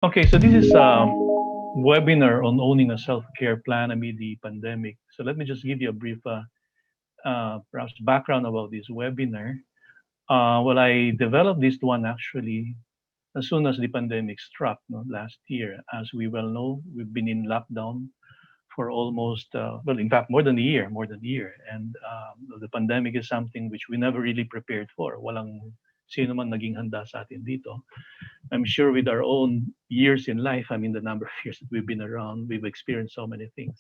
Okay, so this is a webinar on owning a self-care plan amid the pandemic. So let me just give you a brief, perhaps background about this webinar. Well, I developed this one actually as soon as the pandemic struck, no, last year. As we well know, we've been in lockdown for almost, well, in fact, more than a year. And the pandemic is something which we never really prepared for. Walang sino man naging handa sa atin dito. I'm sure with our own years in life, I mean, the number of years that we've been around, we've experienced so many things,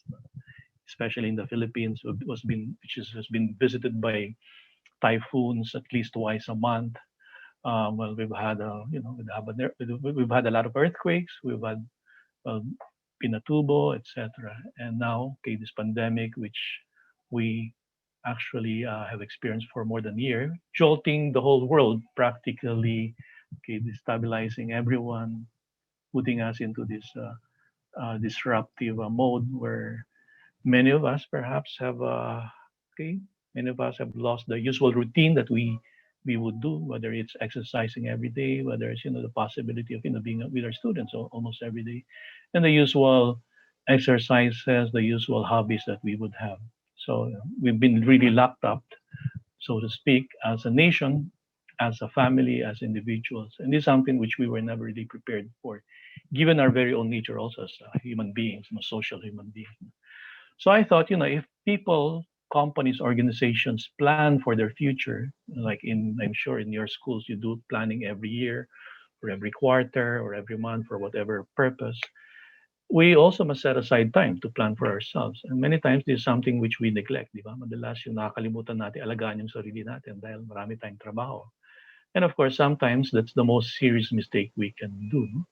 especially in the Philippines, has been visited by typhoons at least twice a month. Well, we've had, we've had a lot of earthquakes. We've had uh, Pinatubo, etc. And now, okay, this pandemic, which we actually have experienced for more than a year, jolting the whole world practically, okay, destabilizing everyone, putting us into this disruptive mode where many of us perhaps have okay, many of us have lost the usual routine that we would do, whether it's exercising every day, whether it's the possibility of being with our students almost every day, and the usual exercises, the usual hobbies that we would have. So we've been really locked up, so to speak, as a nation, as a family, as individuals. And this is something which we were never really prepared for, given our very own nature also as human beings, social human beings. So I thought, if people, companies, organizations plan for their future, like I'm sure in your schools, you do planning every year or every quarter or every month for whatever purpose, we also must set aside time to plan for ourselves. And many times this is something which we neglect, di ba? Madalas yung nakakalimutan natin alagaan yung sarili natin dahil marami tayong trabaho. And of course, sometimes that's the most serious mistake we can do, no?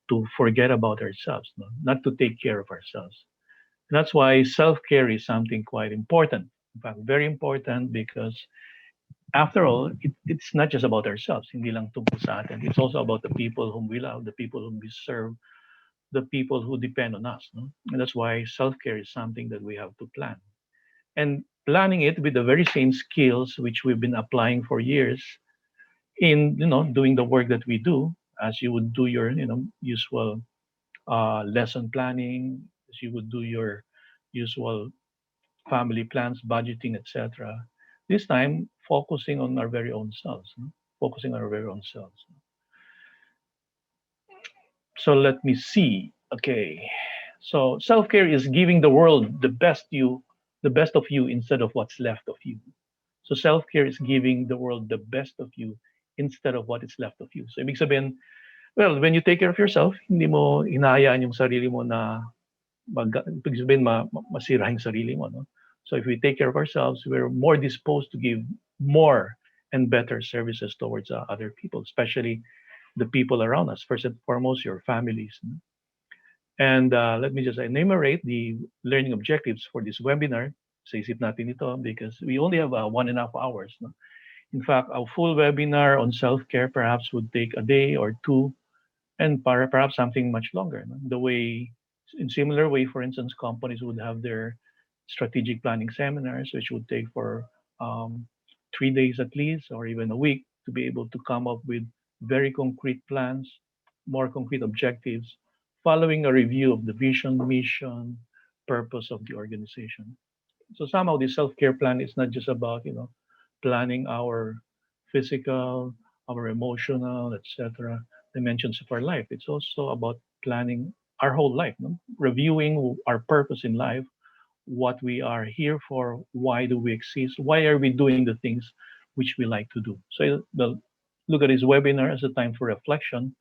To forget about ourselves, no? Not to take care of ourselves. That's why self-care is something quite important. In fact, very important because after all, it's not just about ourselves. Hindi lang tungkol sa atin. It's also about the people whom we love, the people whom we serve, the people who depend on us. No? And that's why self-care is something that we have to plan. And planning it with the very same skills which we've been applying for years in, doing the work that we do, as you would do your, usual lesson planning, as you would do your usual family plans, budgeting, etc. This time, focusing on our very own selves, no? Focusing on our very own selves. So let me see. Okay. So self-care is giving the world the best of you instead of what's left of you. So self-care is giving the world the best of you instead of what is left of you. So ibig sabihin, well, when you take care of yourself, hindi mo hinahayaan yung sarili mo na ibig sabihin masira yung sarili mo, no? So if we take care of ourselves, we're more disposed to give more and better services towards other people, especially the people around us. First and foremost, your families. No? And let me just enumerate the learning objectives for this webinar. Sa isip natin ito because we only have 1.5 hours. No? In fact, a full webinar on self-care perhaps would take a day or two, and perhaps something much longer. No? The way, in similar way, for instance, companies would have their strategic planning seminars, which would take for 3 days at least, or even a week, to be able to come up with very concrete plans, more concrete objectives, following a review of the vision, mission, purpose of the organization. So somehow the self-care plan is not just about planning our physical, our emotional, etc. dimensions of our life. It's also about planning our whole life, no? Reviewing our purpose in life, what we are here for, why do we exist, why are we doing the things which we like to do. So look at this webinar as a time for reflection,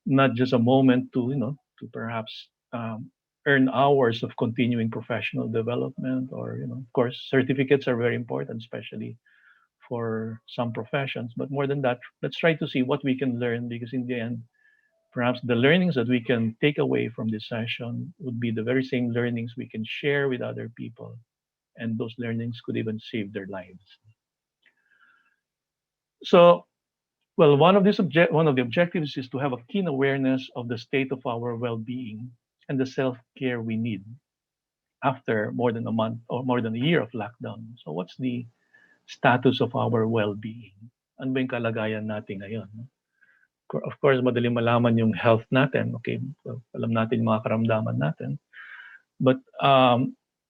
not just a moment to perhaps earn hours of continuing professional development, or of course certificates are very important, especially for some professions. But more than that, let's try to see what we can learn, because in the end, perhaps the learnings that we can take away from this session would be the very same learnings we can share with other people, and those learnings could even save their lives. So, well, one of the objectives is to have a keen awareness of the state of our well-being and the self-care we need after more than a month or more than a year of lockdown. So, what's the status of our well-being? Ano ba yung kalagayan natin ngayon? No? Of course, madaling malaman yung health natin. Okay, so, alam natin yung mga karamdaman natin. But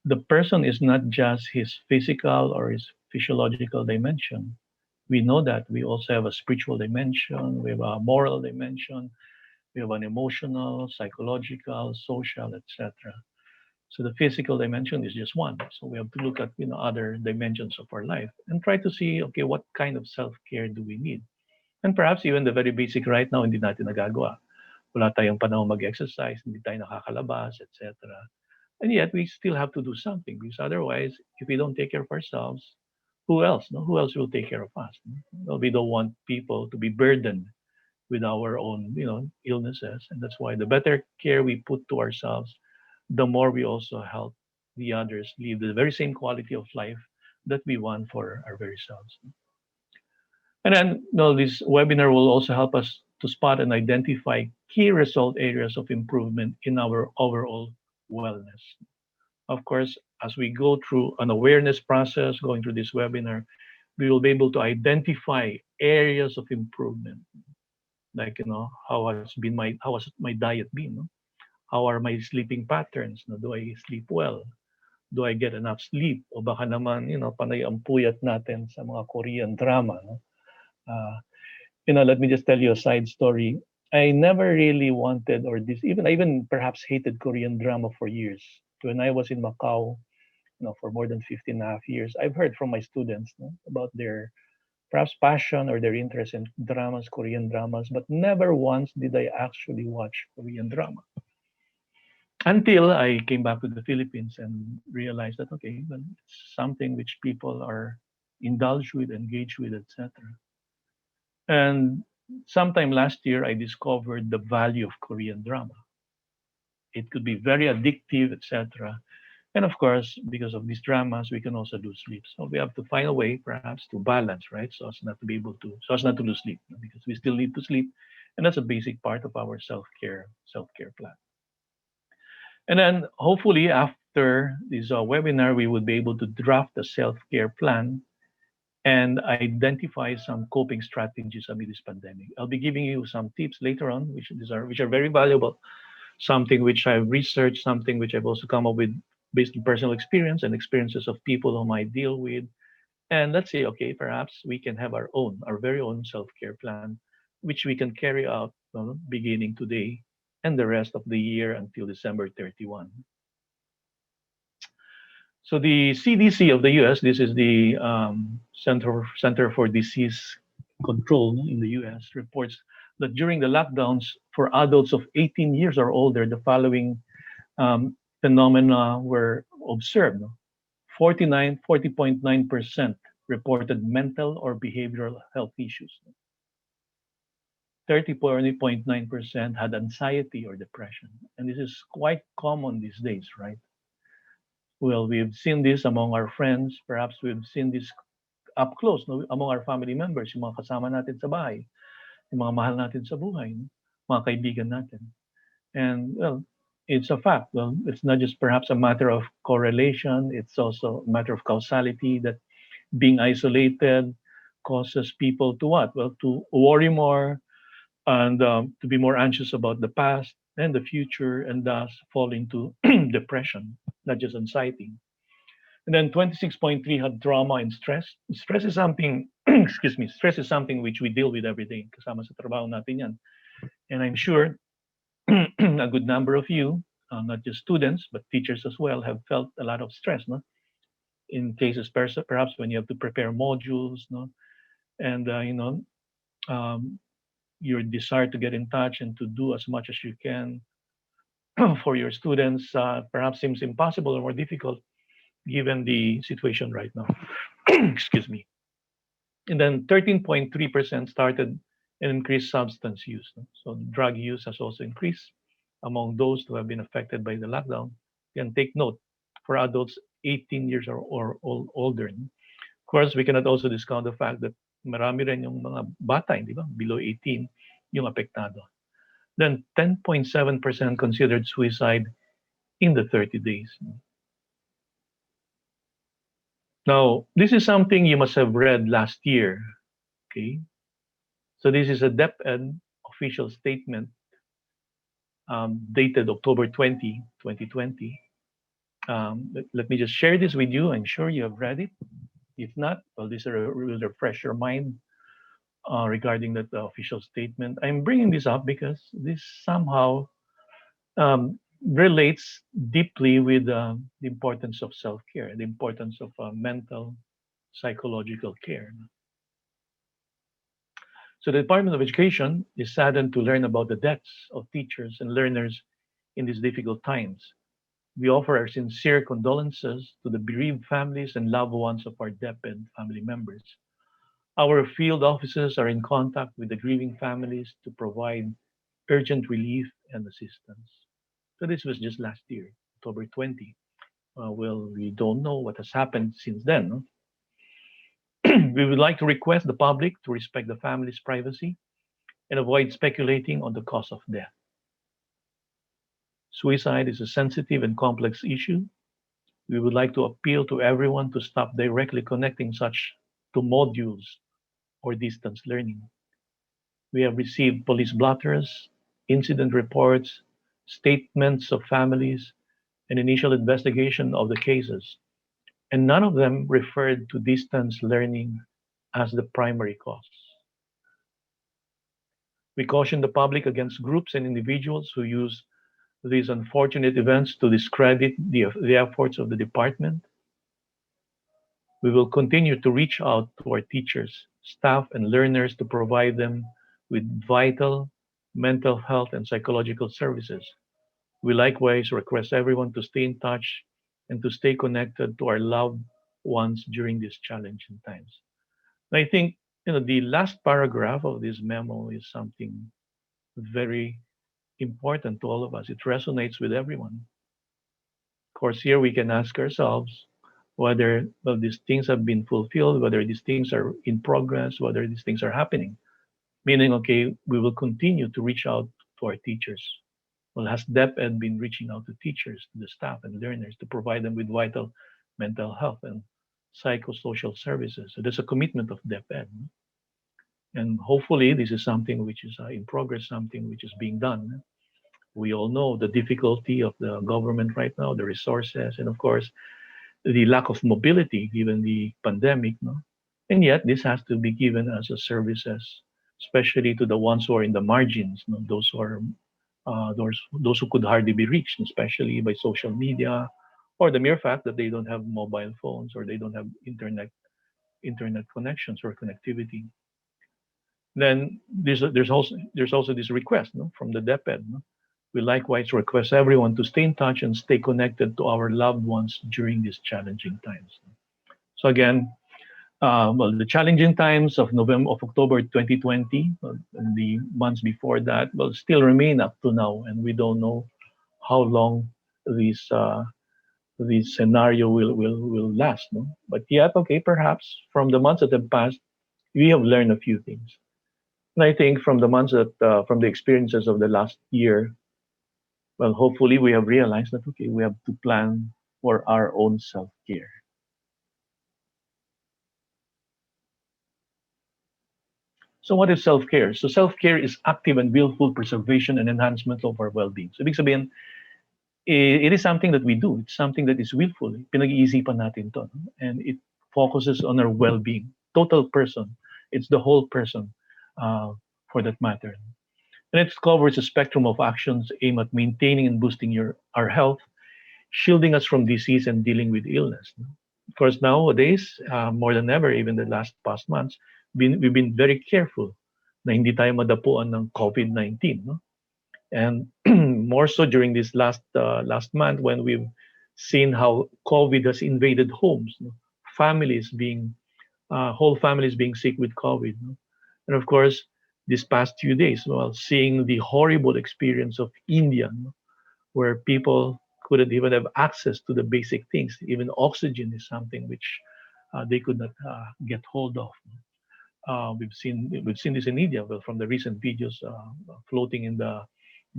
the person is not just his physical or his physiological dimension. We know that we also have a spiritual dimension, we have a moral dimension, we have an emotional, psychological, social, etc. So the physical dimension is just one. So we have to look at other dimensions of our life and try to see, okay, what kind of self-care do we need? And perhaps even the very basic right now hindi natin nagagawa. Wala tayong panahon mag-exercise, hindi tayo nakakalabas, etc. And yet we still have to do something because otherwise, if we don't take care of ourselves, who else? No? Who else will take care of us? No? Well, we don't want people to be burdened with our own, illnesses, and that's why the better care we put to ourselves, the more we also help the others live the very same quality of life that we want for our very selves. And then, this webinar will also help us to spot and identify key result areas of improvement in our overall wellness. Of course, as we go through an awareness process, going through this webinar, we will be able to identify areas of improvement, like how has my diet been? No? How are my sleeping patterns? No? Do I sleep well? Do I get enough sleep? O baka naman, panay ang puyat natin sa mga Korean drama. No? Uh, let me just tell you a side story. I never really wanted, or this, even I even perhaps hated Korean drama for years. When I was in Macau, for more than 15 and a half years, I've heard from my students, no, about their perhaps passion or their interest in dramas, Korean dramas, but never once did I actually watch Korean drama until I came back to the Philippines and realized that okay, well, it's something which people are indulged with, engaged with, etc. And sometime last year, I discovered the value of Korean drama. It could be very addictive, etc. And of course, because of these dramas, we can also lose sleep. So we have to find a way, perhaps, to balance, right? So as not to lose sleep, because we still need to sleep, and that's a basic part of our self care plan. And then hopefully after this webinar, we would be able to draft a self-care plan and identify some coping strategies amid this pandemic. I'll be giving you some tips later on, which are very valuable. Something which I've researched, something which I've also come up with based on personal experience and experiences of people whom I deal with. And let's say, okay, perhaps we can have our very own self-care plan, which we can carry out beginning today and the rest of the year until December 31. So the CDC of the U.S., this is the Center for Disease Control in the U.S., reports that during the lockdowns for adults of 18 years or older, the following phenomena were observed. 40.9% reported mental or behavioral health issues. 30.9% had anxiety or depression. And this is quite common these days, right? Well, we've seen this among our friends. Perhaps we've seen this up close, no? Among our family members, yung mga kasama natin sa bahay, yung mga mahal natin sa buhay, no? Mga kaibigan natin. And, well, it's a fact. Well, it's not just perhaps a matter of correlation, it's also a matter of causality that being isolated causes people to what? Well, to worry more and to be more anxious about the past and the future and thus fall into depression, not just anxiety. And then 26.3 had trauma and stress. Stress is something, excuse me, stress is something which we deal with every day. Kasama sa trabaho natin yan. And I'm sure a good number of you, not just students, but teachers as well, have felt a lot of stress, no? In cases, perhaps when you have to prepare modules, no? And, um, your desire to get in touch and to do as much as you can for your students perhaps seems impossible or more difficult given the situation right now. Excuse me. And then 13.3% started an increased substance use. No? So drug use has also increased among those who have been affected by the lockdown. And take note, for adults 18 years or older. No? Of course, we cannot also discount the fact that marami rin yung mga bata, di ba? Below 18 yung apektado. Then 10.7% considered suicide in the 30 days. Now, this is something you must have read last year. Okay. So this is a depth of official statement dated October 20, 2020. Let me just share this with you. I'm sure you have read it. If not, well, this will refresh your mind regarding that official statement. I'm bringing this up because this somehow relates deeply with the importance of self-care, the importance of mental, psychological care. So the Department of Education is saddened to learn about the deaths of teachers and learners in these difficult times. We offer our sincere condolences to the bereaved families and loved ones of our dead family members. Our field offices are in contact with the grieving families to provide urgent relief and assistance. So this was just last year, October 20. Well, we don't know what has happened since then. No? We would like to request the public to respect the family's privacy and avoid speculating on the cause of death. Suicide is a sensitive and complex issue. We would like to appeal to everyone to stop directly connecting such to modules or distance learning. We have received police blotters, incident reports, statements of families, and initial investigation of the cases, and none of them referred to distance learning as the primary cause. We caution the public against groups and individuals who use these unfortunate events to discredit the efforts of the department. We will continue to reach out to our teachers, staff, and learners to provide them with vital mental health and psychological services. We likewise request everyone to stay in touch and to stay connected to our loved ones during these challenging times. And I think the last paragraph of this memo is something very important to all of us. It resonates with everyone. Of course, here we can ask ourselves whether well, these things have been fulfilled, whether these things are in progress, whether these things are happening. Meaning, okay, we will continue to reach out to our teachers. Well, has DepEd been reaching out to teachers, to the staff, and learners to provide them with vital mental health and psychosocial services? So there's a commitment of DepEd. And hopefully, this is something which is in progress, something which is being done. We all know the difficulty of the government right now, the resources, and of course, the lack of mobility given the pandemic. No? And yet, this has to be given as a services, especially to the ones who are in the margins, no? Those who are those who could hardly be reached, especially by social media, or the mere fact that they don't have mobile phones or they don't have internet connections or connectivity. Then there's also this request no, from the DepEd. No? We likewise request everyone to stay in touch and stay connected to our loved ones during these challenging times. So again, well, the challenging times of October 2020, and the months before that, will still remain up to now, and we don't know how long this scenario will last. No? But yet, okay, perhaps from the months that have passed, we have learned a few things. And I think from the months that from the experiences of the last year, well, hopefully we have realized that okay, we have to plan for our own self-care. So what is self-care? So self-care is active and willful preservation and enhancement of our well-being. So ibig sabihin, it is something that we do. It's something that is willful. Pinag-iisipan natin to. No? And it focuses on our well-being. Total person. It's the whole person for that matter. And it covers a spectrum of actions aimed at maintaining and boosting our health, shielding us from disease and dealing with illness. No? Of course, nowadays, more than ever, even the past months, we've been very careful na hindi tayo madapuan ng COVID-19. No? And more so during this last month when we've seen how COVID has invaded homes, no? families being whole families being sick with COVID, no? And of course, these past few days, well, seeing the horrible experience of India, no? Where people couldn't even have access to the basic things. Even oxygen is something which they could not get hold of. We've seen this in India, well, from the recent videos floating in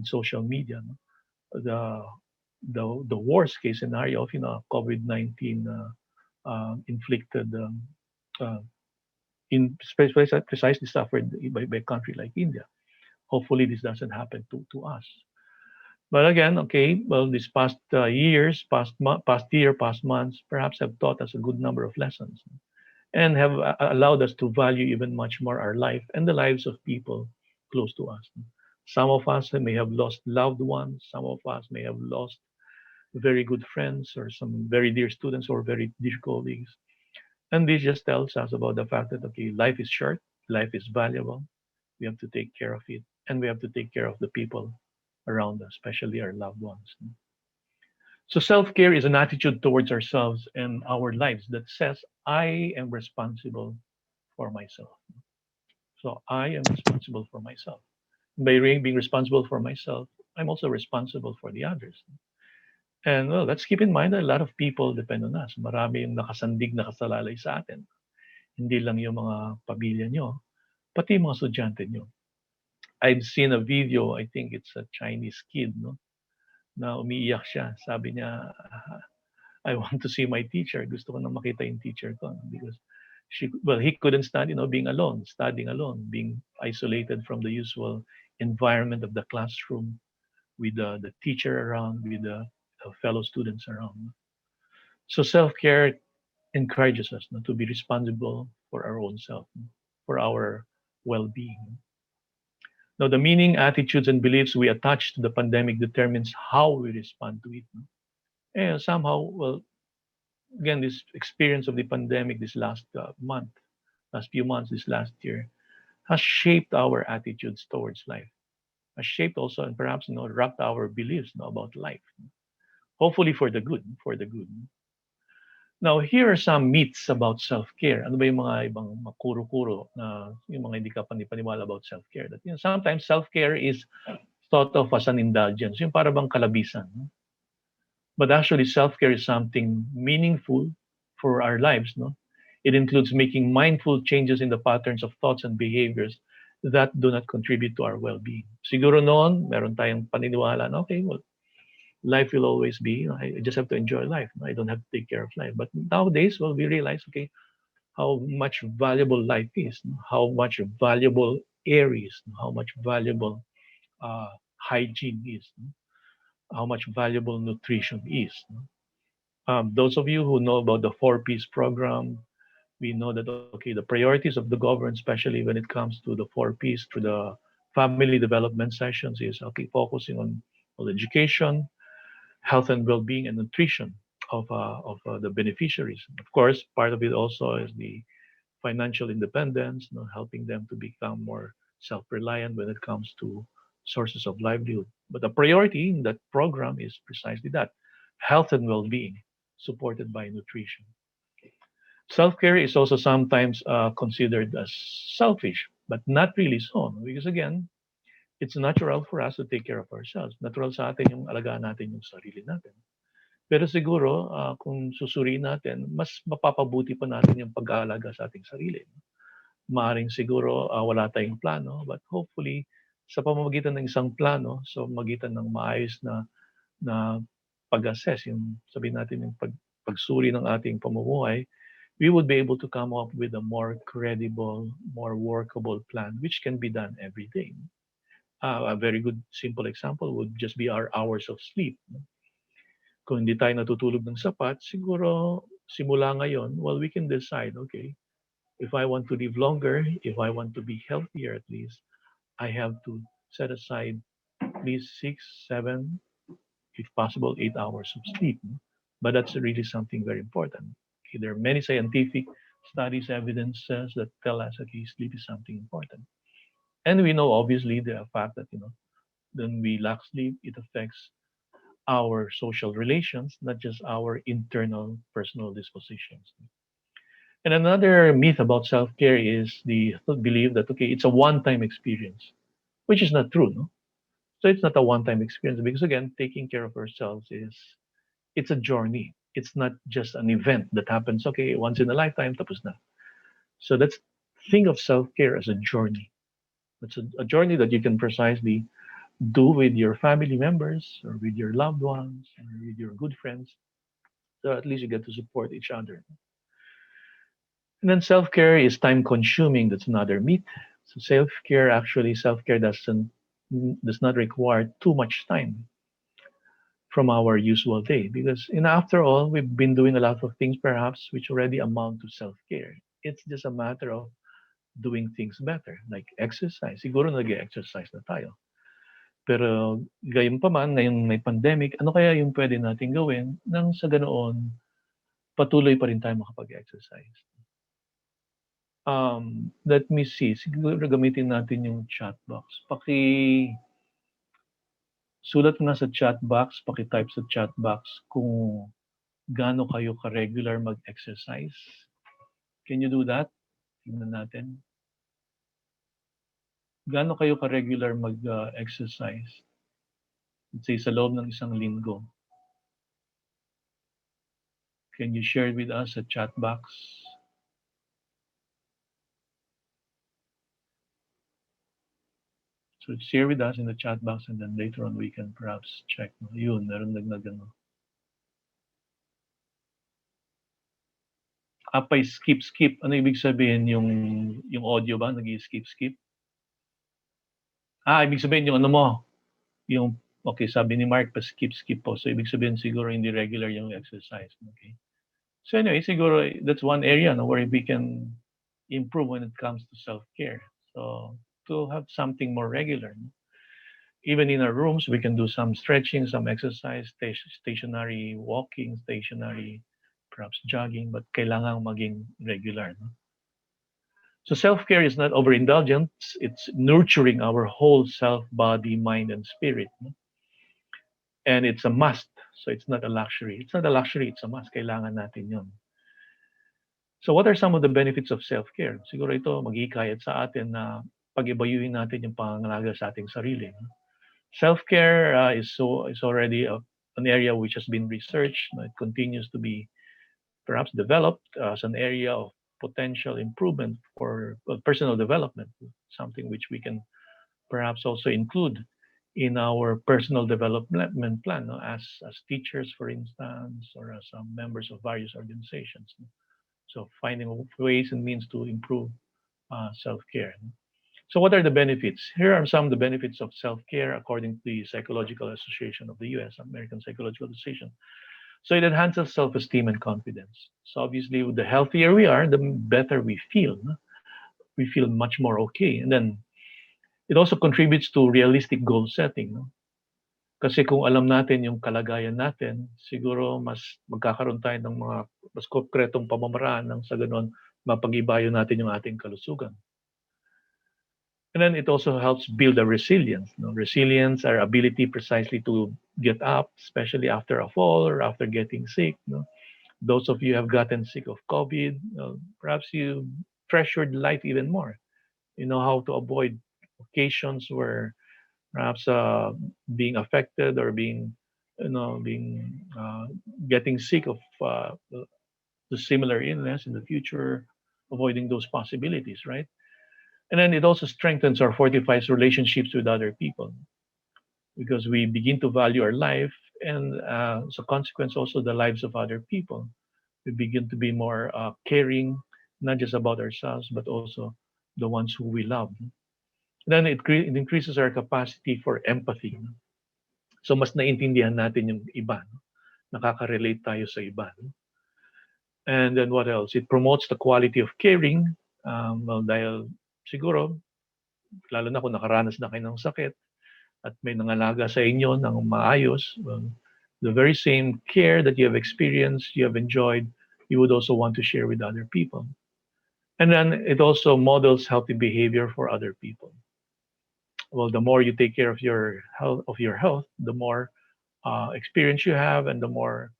social media. No? The the worst case scenario of COVID-19 inflicted uh, in precisely suffered by a country like India. Hopefully, this doesn't happen to us. But again, okay, well, these past years, past year, past months, perhaps have taught us a good number of lessons and have allowed us to value even much more our life and the lives of people close to us. Some of us may have lost loved ones. Some of us may have lost very good friends or some very dear students or very dear colleagues. And this just tells us about the fact that, okay, life is short, life is valuable. We have to take care of it, and we have to take care of the people around us, especially our loved ones. So self care is an attitude towards ourselves and our lives that says, I am responsible for myself. So I am responsible for myself. By being responsible for myself, I'm also responsible for the others. And well, let's keep in mind that a lot of people depend on us. Marami yung nakasandig, nakasalalay sa atin. Hindi lang yung mga pamilya nyo, pati yung mga estudyante nyo. I've seen a video, I think it's a Chinese kid, no? Na umiiyak siya. Sabi niya, I want to see my teacher. Gusto ko na makita yung teacher ko. Because he couldn't stand, being alone, studying alone, being isolated from the usual environment of the classroom with the teacher around, with the fellow students around. So self-care encourages us to be responsible for our own self, for our well-being. Now, the meaning, attitudes, and beliefs we attach to the pandemic determines how we respond to it. And somehow, well, again, this experience of the pandemic this last few months, this last year, has shaped our attitudes towards life, has shaped also and perhaps wrapped our beliefs about life. Hopefully for the good, for the good. Now, here are some myths about self-care. Ano ba yung mga ibang makuro-kuro na yung mga hindi ka panipaniwala about self-care? That sometimes self-care is thought of as an indulgence, yung para bang kalabisan. No? But actually, self-care is something meaningful for our lives. No, it includes making mindful changes in the patterns of thoughts and behaviors that do not contribute to our well-being. Siguro noon, meron tayong paniniwala na, okay, well, life will always be, I just have to enjoy life. No? I don't have to take care of life. But nowadays, well, we realize, okay, how much valuable life is, no? How much valuable air is, no? How much valuable hygiene is, no? How much valuable nutrition is. No? Those of you who know about the 4 Ps program, we know that, okay, the priorities of the government, especially when it comes to the 4 Ps, through the family development sessions, is okay, focusing on education, health and well-being, and nutrition of the beneficiaries. Of course, part of it also is the financial independence, helping them to become more self-reliant when it comes to sources of livelihood. But the priority in that program is precisely that: health and well-being, supported by nutrition. Self-care is also sometimes considered as selfish, but not really so. No? Because again, it's natural for us to take care of ourselves. Natural sa atin yung alagaan natin yung sarili natin. Pero siguro, kung susuriin natin, mas mapapabuti pa natin yung pag-aalaga sa ating sarili. Maaring siguro wala tayong plano, but hopefully, sa pamamagitan ng isang plano, sa pamamagitan ng maayos na pag-assess, yung sabihin natin yung pagsuri ng ating pamumuhay, we would be able to come up with a more credible, more workable plan, which can be done every day. A very good simple example would just be our hours of sleep. Kung hindi tayo natutulog ng sapat, siguro simula ngayon, well, we can decide, okay, if I want to live longer, if I want to be healthier at least, I have to set aside at least 6, 7, if possible, 8 hours of sleep. But that's really something very important. Okay, there are many scientific studies, evidences that tell us, okay, sleep is something important. And we know, obviously, the fact that, when we lack sleep, it affects our social relations, not just our internal personal dispositions. And another myth about self-care is the belief that, okay, it's a one-time experience, which is not true. No? So it's not a one-time experience because, again, taking care of ourselves it's a journey. It's not just an event that happens, okay, once in a lifetime, tapos na. So let's think of self-care as a journey. It's a journey that you can precisely do with your family members or with your loved ones or with your good friends. So at least you get to support each other. And then self care is time consuming. That's another myth. So self-care does not require too much time from our usual day because after all we've been doing a lot of things perhaps which already amount to self-care. It's just a matter of doing things better like exercise. Siguro nag-exercise na tayo. Pero gayon pa man, ngayon may pandemic, ano kaya yung pwede natin gawin nang sa ganoon patuloy pa rin tayo makapag-exercise? Let me see. Siguro gamitin natin yung chat box. Sulat mo na sa chat box, paki-type sa chat box kung gaano kayo ka-regular mag-exercise. Can you do that? Tingnan natin. Gaano kayo ka-regular mag-exercise? Let's say sa loob ng isang linggo. Can you share it with us sa chat box? So share with us in the chat box and then later on we can perhaps check. Yun, meron nag-ano. Apay skip. Ano ibig sabihin yung audio ba nag-skip? Ibig sabihin yung ano mo, yung okay, sabi ni Mark pa skip po. So ibig sabihin siguro hindi regular yung exercise, okay? So anyway, siguro that's one area no, where we can improve when it comes to self-care. So to have something more regular. No? Even in our rooms, we can do some stretching, some exercise, stationary walking, stationary perhaps jogging, but kailangang maging regular. No? So self-care is not overindulgence, it's nurturing our whole self, body, mind, and spirit. No? And it's a must. So it's not a luxury. It's not a luxury, it's a must. Kailangan natin yun. So what are some of the benefits of self-care? Siguro ito maghihikayat sa atin na pag-ibayuhin natin yung pangangalaga sa ating sarili. No? Self-care is already an area which has been researched. No? It continues to be perhaps developed as an area of potential improvement for personal development, something which we can perhaps also include in our personal development plan no? as teachers, for instance, or as members of various organizations. No? So finding ways and means to improve self-care. No? So what are the benefits? Here are some of the benefits of self-care according to the Psychological Association of the US, American Psychological Association. So it enhances self-esteem and confidence. So obviously, the healthier we are, the better we feel. No? We feel much more okay. And then it also contributes to realistic goal setting. No? Kasi kung alam natin yung kalagayan natin, siguro mas magkakaroon tayo ng mga mas konkretong pamamaraan nang sa ganoon mapag-ibayo natin yung ating kalusugan. And then it also helps build a resilience. No? Resilience, our ability precisely to get up, especially after a fall or after getting sick. No? Those of you who have gotten sick of COVID, perhaps you treasured life even more. You know how to avoid occasions where perhaps being affected or being getting sick of the similar illness in the future, avoiding those possibilities, right? And then it also strengthens or fortifies relationships with other people because we begin to value our life and as a consequence also the lives of other people. We begin to be more caring, not just about ourselves, but also the ones who we love. Then it increases our capacity for empathy. So mas naintindihan natin yung iba. No? Nakaka-relate tayo sa iba. No? And then what else? It promotes the quality of caring. Well, dahil siguro, lalo na kung nakaranas na kayo ng sakit at may nangalaga sa inyo ng maayos, well, the very same care that you have experienced, you have enjoyed, you would also want to share with other people. And then it also models healthy behavior for other people. Well, the more you take care of your health, the more experience you have, and the more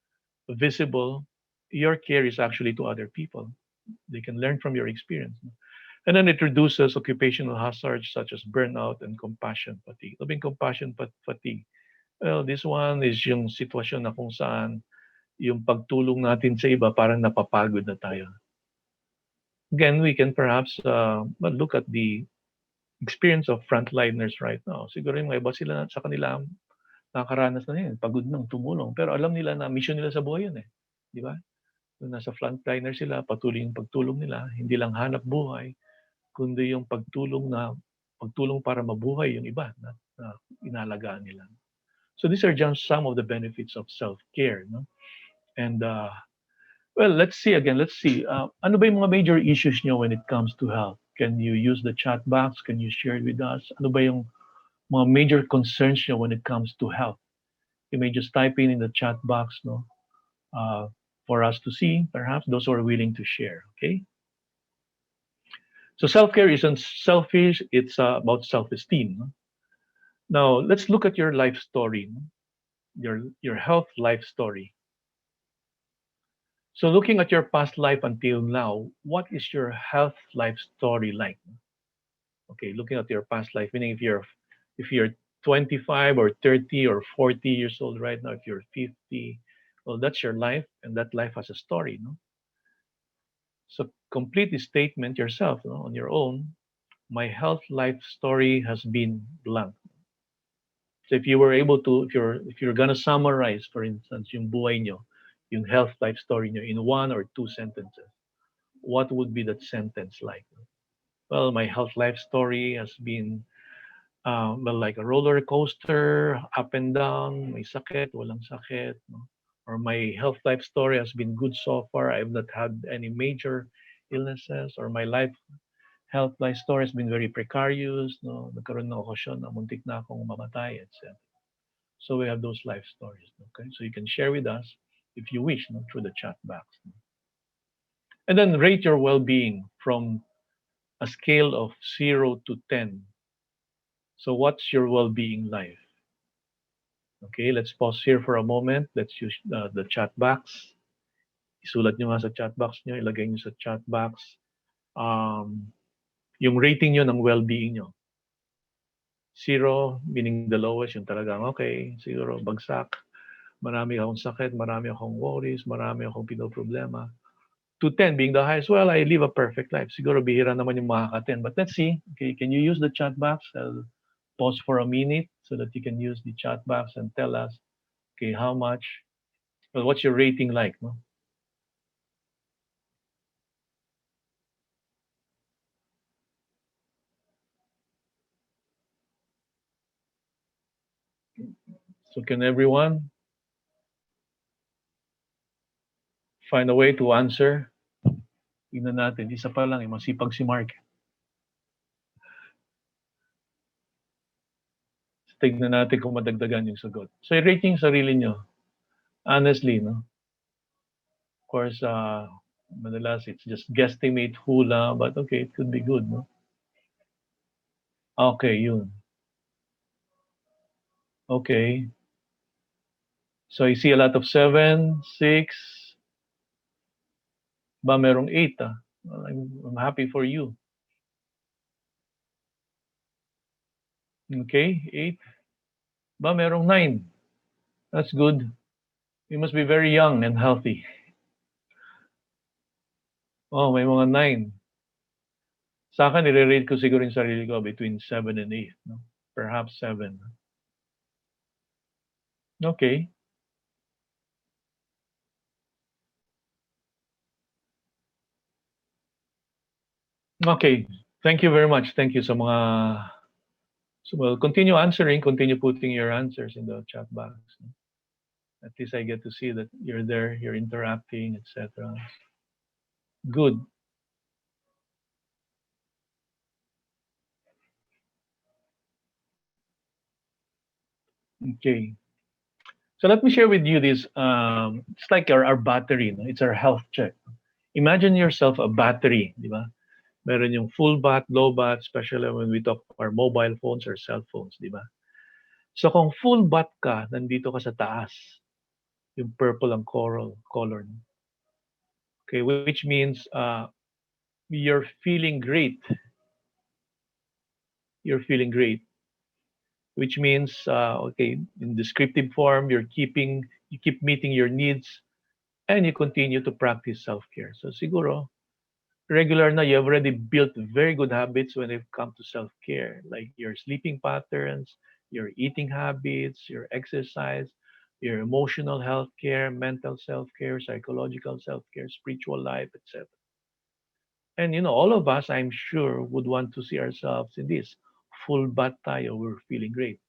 visible your care is actually to other people. They can learn from your experience. And then it reduces occupational hazards such as burnout and compassion fatigue. Sabihin compassion fatigue. Well, this one is yung sitwasyon na kung saan yung pagtulong natin sa iba parang napapagod na tayo. Again, we can perhaps look at the experience of frontliners right now. Siguro yung mga iba sila sa kanila nakakaranas na yun, pagod nang tumulong. Pero alam nila na mission nila sa buhay yun eh. Di ba? Nung nasa frontliner sila, patuloy yung pagtulong nila, hindi lang hanap buhay, kundi yung pagtulong para mabuhay yung iba na inalagaan nila. So these are just some of the benefits of self-care, no? And well, let's see again. Let's see. Ano ba yung mga major issues nyo when it comes to health? Can you use the chat box? Can you share it with us? Ano ba yung mga major concerns nyo when it comes to health? You may just type in the chat box, no, uh, for us to see. Perhaps those who are willing to share. Okay. So self-care isn't selfish. It's about self-esteem. No? Now let's look at your life story, no? Your health life story. So looking at your past life until now, what is your health life story like? Okay, looking at your past life, meaning if you're 25 or 30 or 40 years old right now, if you're 50, well, that's your life, and that life has a story, no? So complete the statement yourself, no, on your own. My health life story has been blank. So if you were able to, if you're gonna summarize, for instance, yung buhay nyo, yung health life story nyo in one or two sentences, what would be that sentence like? Well, my health life story has been well, like a roller coaster, up and down, may sakit, walang sakit, no? Or my health life story has been good so far. I've not had any major illnesses, or my health life story has been very precarious, no? Nagkaroon ng okasyon na muntik na akong mamatay, etc. So we have those life stories, okay? So you can share with us if you wish, no, through the chat box. No? And then rate your well-being from a scale of 0 to 10. So what's your well-being life? Okay, let's pause here for a moment. Let's use the chat box. Isulat nyo nga sa chat box nyo, ilagay nyo sa chat box yung rating nyo ng well-being nyo. 0, meaning the lowest, yung talagang okay. 0, bagsak. Marami akong sakit, marami akong worries, marami akong pinoproblema. To 10 being the highest, well, I live a perfect life. Siguro bihira naman yung makaka-10. But let's see. Okay, can you use the chat box? I'll pause for a minute so that you can use the chat box and tell us, okay, how much, well, what's your rating like? No? So can everyone find a way to answer? Tingnan natin. Isa pa lang, masipag si Mark. Tignan natin kung madagdagan yung sagot. So i-rate yung sarili nyo. Honestly, no? Of course, madalas it's just guesstimate hula, but okay, it could be good, no? Okay, yun. Okay. So I see a lot of 7, 6. Ba, merong 8, ah. Well, I'm happy for you. Okay, 8. Ba, merong 9. That's good. You must be very young and healthy. Oh, may mga 9. Sa akin, nire-rate ko siguro yung sarili ko between 7 and 8. No? Perhaps 7. Okay. Okay. Thank you very much. Thank you sa mga... So, well, continue answering. Continue putting your answers in the chat box. At least I get to see that you're there, you're interacting, etc. Good. Okay. So let me share with you this. It's like our battery. No? It's our health check. Imagine yourself a battery, di ba? Meron yung full bat, low bat, especially when we talk our mobile phones or cell phones, di ba? So kung full bat ka, nandito ka sa taas, yung purple ang color. Okay, which means you're feeling great. You're feeling great, which means okay, in descriptive form, you keep meeting your needs, and you continue to practice self-care. So siguro regular na, you have already built very good habits when it comes to self-care, like your sleeping patterns, your eating habits, your exercise, your emotional health care, mental self-care, psychological self-care, spiritual life, etc. And all of us, I'm sure, would want to see ourselves in this full bath tayo. We're feeling great.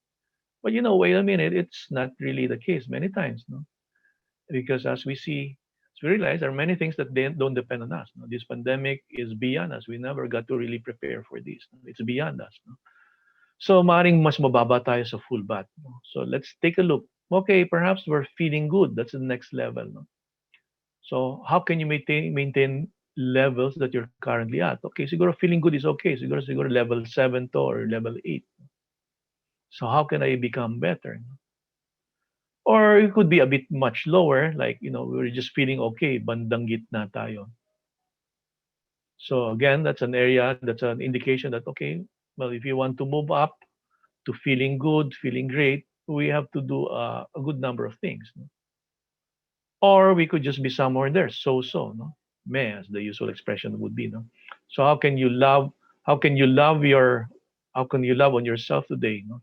But wait a minute, it's not really the case many times, no? Because as we realize, there are many things that they don't depend on us. No? This pandemic is beyond us. We never got to really prepare for this. No? It's beyond us. No? So, maring mas mababa tayo sa full bath. No? So, let's take a look. Okay, perhaps we're feeling good. That's the next level. No? So, how can you maintain levels that you're currently at? Okay, siguro feeling good is okay. Siguro level 7 to or level 8. So, how can I become better? Or it could be a bit much lower, like, we're just feeling okay, bandang gitna tayo. So again, that's an indication that, okay, well, if you want to move up to feeling good, feeling great, we have to do a good number of things. No? Or we could just be somewhere there, so, no? Meh, as the usual expression would be, no? So how can you love your, how can you love on yourself today, no?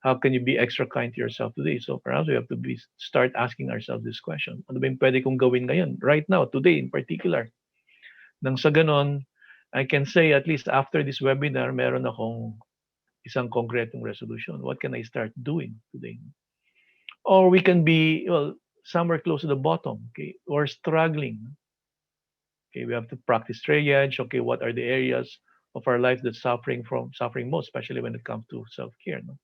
How can you be extra kind to yourself today? So perhaps we have to start asking ourselves this question. Ano ba yung pwede kong gawin ngayon? Right now, today in particular. Nang sa ganon, I can say at least after this webinar, meron akong isang konkretong resolution. What can I start doing today? Or we can be, well, somewhere close to the bottom, okay? Or struggling. Okay, we have to practice triage. Okay, what are the areas of our life that's suffering most, especially when it comes to self-care, no?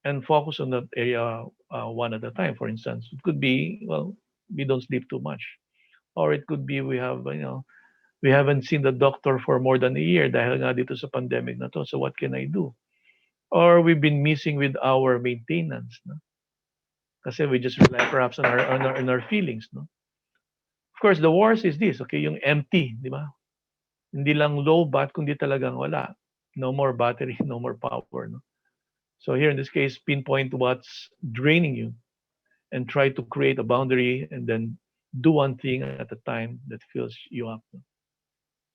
And focus on that area one at a time. For instance, it could be, well, we don't sleep too much, or it could be we haven't seen the doctor for more than a year dahil nga dito sa pandemic na to. So what can I do? Or we've been missing with our maintenance, no? Kasi we just rely perhaps on our feelings, no? Of course, the worst is this, okay, yung empty, di ba? Hindi lang low bat, kundi talagang wala. No more battery, no more power, no? So here in this case, pinpoint what's draining you and try to create a boundary and then do one thing at a time that fills you up. No?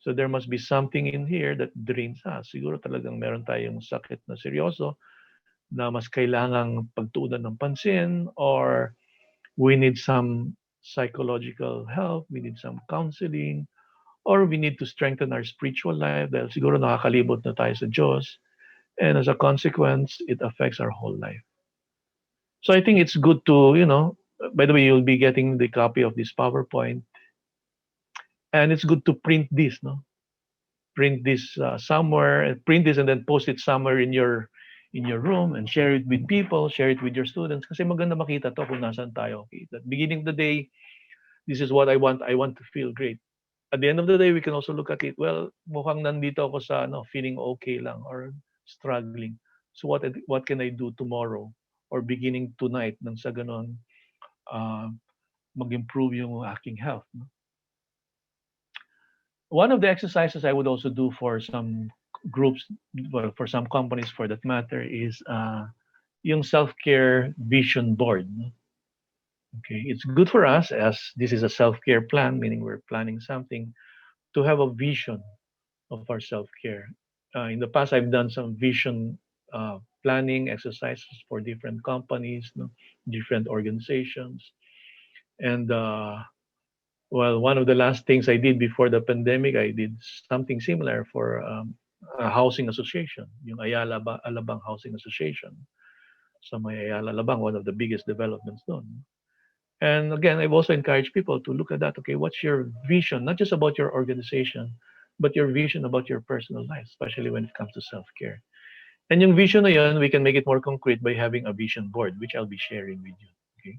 So there must be something in here that drains us. Siguro talagang meron tayong sakit na seryoso na mas kailangang pagtuunan ng pansin, or we need some psychological help, we need some counseling, or we need to strengthen our spiritual life dahil siguro nakakalibot na tayo sa Diyos. And as a consequence, it affects our whole life. So I think it's good to, by the way, you'll be getting the copy of this PowerPoint, and it's good to print this, no? Print this somewhere, print this and then post it somewhere in your room and share it with people, share it with your students. Kasi maganda makita to kung nasan tayo. Okay? At the beginning of the day, this is what I want. I want to feel great. At the end of the day, we can also look at it. Well, mukhang nandito ako sa feeling okay lang or struggling. So what can I do tomorrow or beginning tonight nang sa ganon uh, mag-improve yung aking health. No? One of the exercises I would also do for some groups, well, for some companies for that matter, is yung self-care vision board. No? Okay, it's good for us as this is a self-care plan, meaning we're planning something to have a vision of our self-care. In the past, I've done some vision planning exercises for different companies, no? Different organizations, and well, one of the last things I did before the pandemic, I did something similar for a housing association, yung Alabang Housing Association. Sa may Ayala Alabang, one of the biggest developments doon. And again, I've also encouraged people to look at that. Okay, what's your vision? Not just about your organization, but your vision about your personal life, especially when it comes to self-care. And yung vision na yun, we can make it more concrete by having a vision board, which I'll be sharing with you. Okay.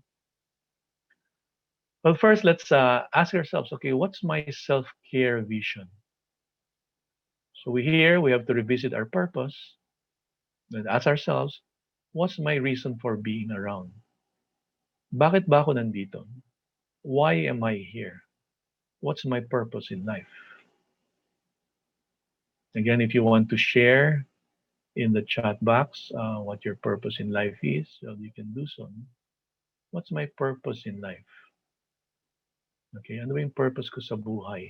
Well, first, let's ask ourselves, okay, what's my self-care vision? So we have to revisit our purpose and ask ourselves, what's my reason for being around? Bakit ba ako nandito? Why am I here? What's my purpose in life? Again, if you want to share in the chat box what your purpose in life is, well, you can do so. What's my purpose in life? Okay, ano ba yung purpose ko sa buhay?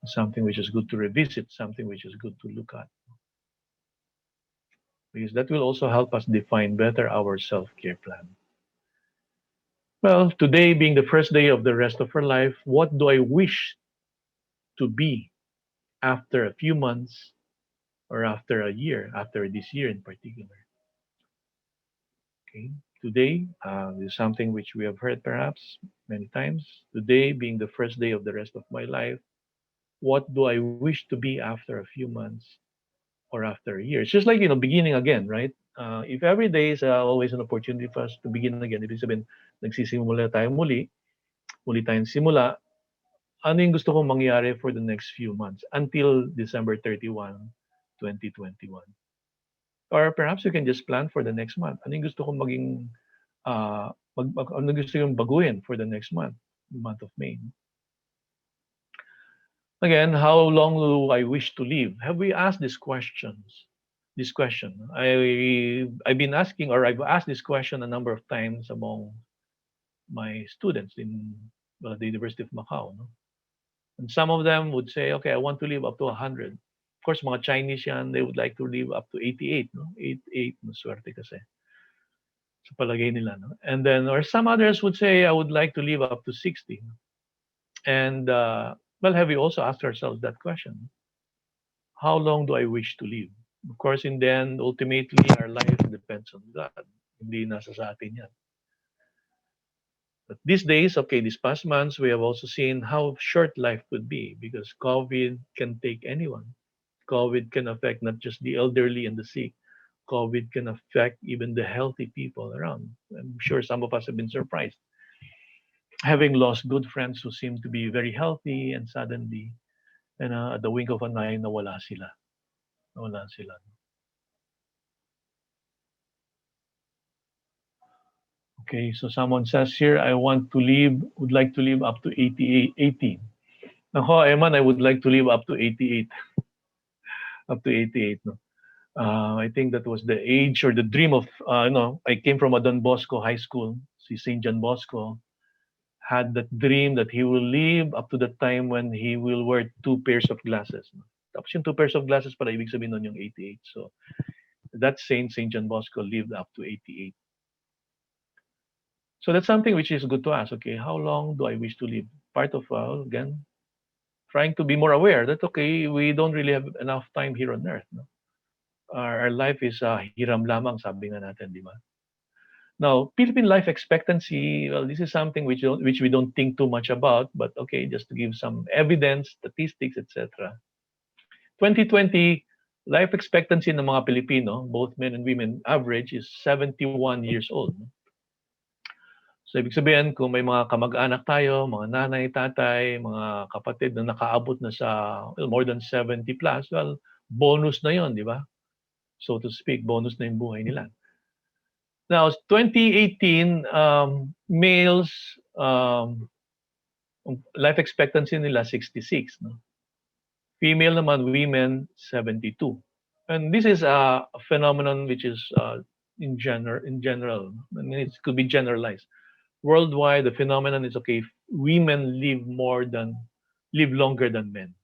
Something which is good to revisit, something which is good to look at. Because that will also help us define better our self-care plan. Well, today being the first day of the rest of our life, what do I wish to be after a few months or after a year, after this year in particular. Okay. Today is something which we have heard perhaps many times. Today being the first day of the rest of my life, what do I wish to be after a few months or after a year? It's just like, beginning again, right? If every day is always an opportunity for us to begin again, ibig sabihin, nagsisimula tayo muli tayong simula, ano yung gusto kong mangyari for the next few months until December 31, 2021? Or perhaps you can just plan for the next month. Ano yung gusto kong maging, ano gusto yung baguhin for the next month, the month of May? Again, how long do I wish to live? Have we asked these questions? This question. I've been asking, or I've asked this question a number of times among my students in the University of Macau. No? And some of them would say, okay, I want to live up to 100. Of course, mga Chinese yan, they would like to live up to 88. No? 88, maswerte kasi. Sa palagay nila. No? And then, or some others would say, I would like to live up to 60. No? And, well, have we also asked ourselves that question? How long do I wish to live? Of course, in the end, ultimately, our life depends on God. Hindi nasa sa atin yan. But these days, okay, these past months, we have also seen how short life could be because COVID can take anyone. COVID can affect not just the elderly and the sick. COVID can affect even the healthy people around. I'm sure some of us have been surprised. Having lost good friends who seem to be very healthy and suddenly, at the wink of an eye, nawala sila. Nawala sila. Okay, so someone says here, I would like to live up to 88, 80. Nako, Eman, I would like to live up to 88. Up to 88, no? I think that was the age or the dream of, I came from a Don Bosco high school, si St. John Bosco, had that dream that he will live up to the time when he will wear two pairs of glasses. No? Tapos yung two pairs of glasses pala, ibig sabihin nun yung 88. So, that St. John Bosco lived up to 88. So that's something which is good to ask. Okay, how long do I wish to live? Part of, again, trying to be more aware that, okay, we don't really have enough time here on earth. No? Our life is hiram lamang, sabi nga natin, di ba? Now, Philippine life expectancy, well, this is something which we don't think too much about, but okay, just to give some evidence, statistics, etc. 2020, life expectancy ng mga Pilipino, both men and women, average is 71 years old. So, ibig sabihin, kung may mga kamag-anak tayo, mga nanay, tatay, mga kapatid na nakaabot na sa more than 70 plus, well, bonus na yon, di ba? So to speak, bonus na yung buhay nila. Now, 2018, males, life expectancy nila 66. No? Female naman, women, 72. And this is a phenomenon which is in general. I mean, it could be generalized. Worldwide, the phenomenon is okay. Women live longer than men.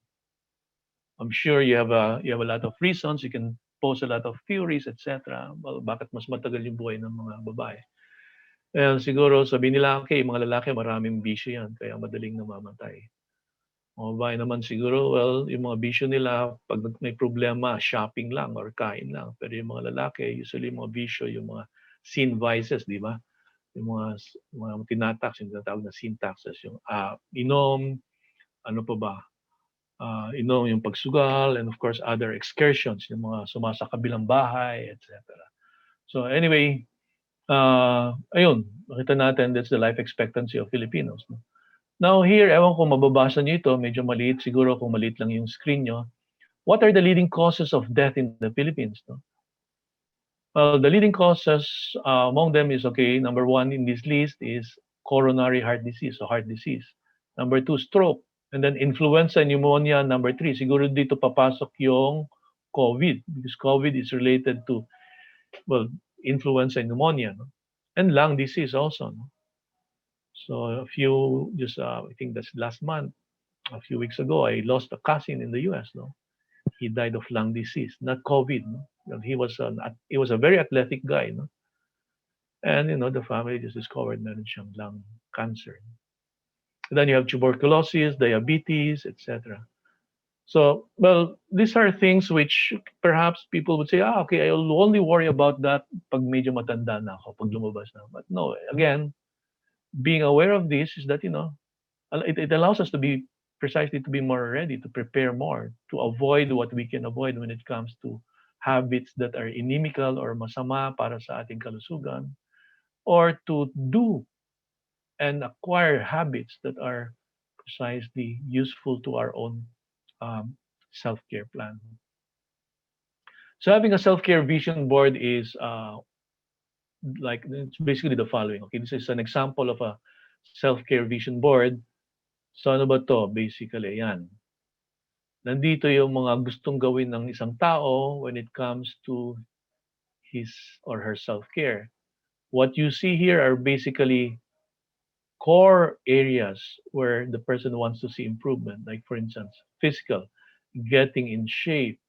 I'm sure you have a lot of reasons. You can pose a lot of theories, etc. Well, bakit mas matagal yung buhay ng mga babae? Siguro sabi nila, okay, mga lalaki maraming bisyo yan, kaya madaling namamatay. Mga babae naman siguro, well, yung mga bisyo nila, pag may problema, shopping lang or kain lang. Pero yung mga lalaki, usually mga bisyo, yung mga sin vices, di ba? Yung mga tinatax, yung tinatawag na sin taxes, yung inom, ano pa ba? Yung pagsugal, and of course, other excursions, yung mga sumasakabilang bahay, etc. So anyway, ayun, makita natin that's the life expectancy of Filipinos. No? Now here, ewan ko mababasa niyo ito, medyo maliit siguro kung maliit lang yung screen nyo. What are the leading causes of death in the Philippines? No? Well, the leading causes among them is, okay, number one in this list is coronary heart disease, so heart disease. Number two, stroke. And then influenza, pneumonia, number three. Siguro dito papasok yung COVID because COVID is related to, well, influenza and pneumonia. No? And lung disease also. No? So I think that's last month, a few weeks ago, I lost a cousin in the US. No? He died of lung disease, not COVID. No? Well, he was a very athletic guy. No? And, the family just discovered meron siyang lung cancer. And then you have tuberculosis, diabetes, etc. So, well, these are things which perhaps people would say, ah, okay, I'll only worry about that pag medyo matanda na ako, pag lumabas na. But no, again, being aware of this is that, it allows us to be precisely to be more ready, to prepare more, to avoid what we can avoid when it comes to habits that are inimical or masama para sa ating kalusugan, or to do and acquire habits that are precisely useful to our own um, self-care plan. So having a self-care vision board is like it's basically the following. Okay, this is an example of a self-care vision board. So ano ba to? Basically, yan. Nandito yung mga gustong gawin ng isang tao when it comes to his or her self-care. What you see here are basically core areas where the person wants to see improvement. Like for instance, physical, getting in shape,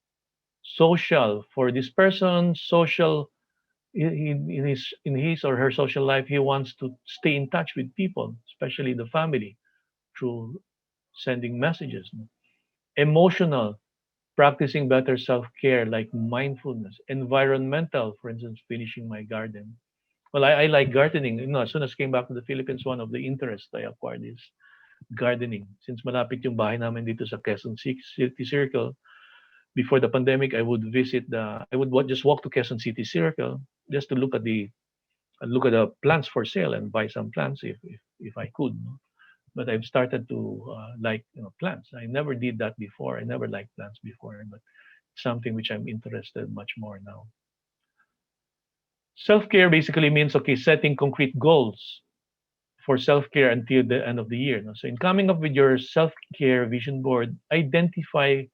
social for this person, social in his or her social life, he wants to stay in touch with people, especially the family, through sending messages. Emotional, practicing better self-care like mindfulness. Environmental, for instance, finishing my garden. Well, I like gardening. As soon as I came back to the Philippines, one of the interests I acquired is gardening. Since malapit yung bahay namin dito sa Quezon City Circle, before the pandemic, I would just walk to Quezon City Circle just to look at the plants for sale and buy some plants if I could. But I've started to like plants. I never did that before. I never liked plants before, but something which I'm interested much more now. Self care basically means okay setting concrete goals for self care until the end of the year. No? So in coming up with your self care vision board, identify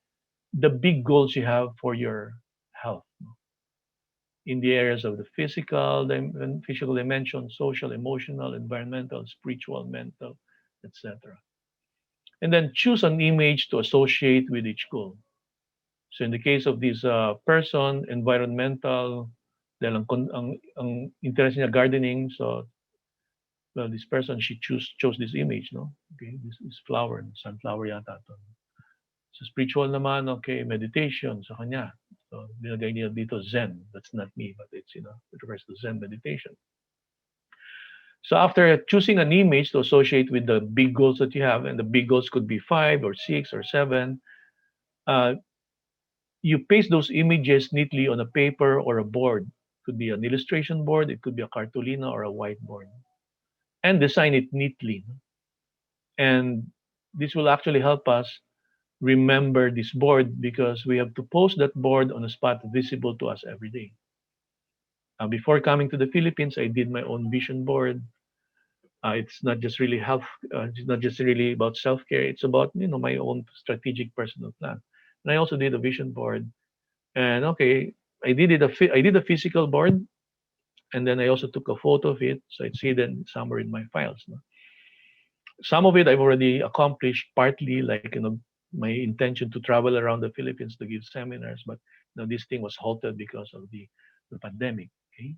the big goals you have for your health in the areas of the physical dimension, social, emotional, environmental, spiritual, mental, etc. And then choose an image to associate with each goal. So in the case of this person, environmental, dahil ang interest niya gardening, so well, this person she chose this image, no? Okay, this flower, sunflower yata to. So spiritual naman, okay, meditation sa kanya. So nilagay niya dito Zen. That's not me, but it refers to Zen meditation. So after choosing an image to associate with the big goals that you have, and the big goals could be 5 or 6 or 7, uh, you paste those images neatly on a paper or a board. It could be an illustration board, it could be a cartolina or a whiteboard, and design it neatly. And this will actually help us remember this board because we have to post that board on a spot visible to us every day. Before coming to the Philippines, I did my own vision board. It's not just really health. It's not just really about self care. It's about my own strategic personal plan. And I also did a vision board. And okay, I did a physical board, and then I also took a photo of it, so it's hidden somewhere in my files. No? Some of it I've already accomplished, partly like my intention to travel around the Philippines to give seminars, but this thing was halted because of the pandemic. Okay,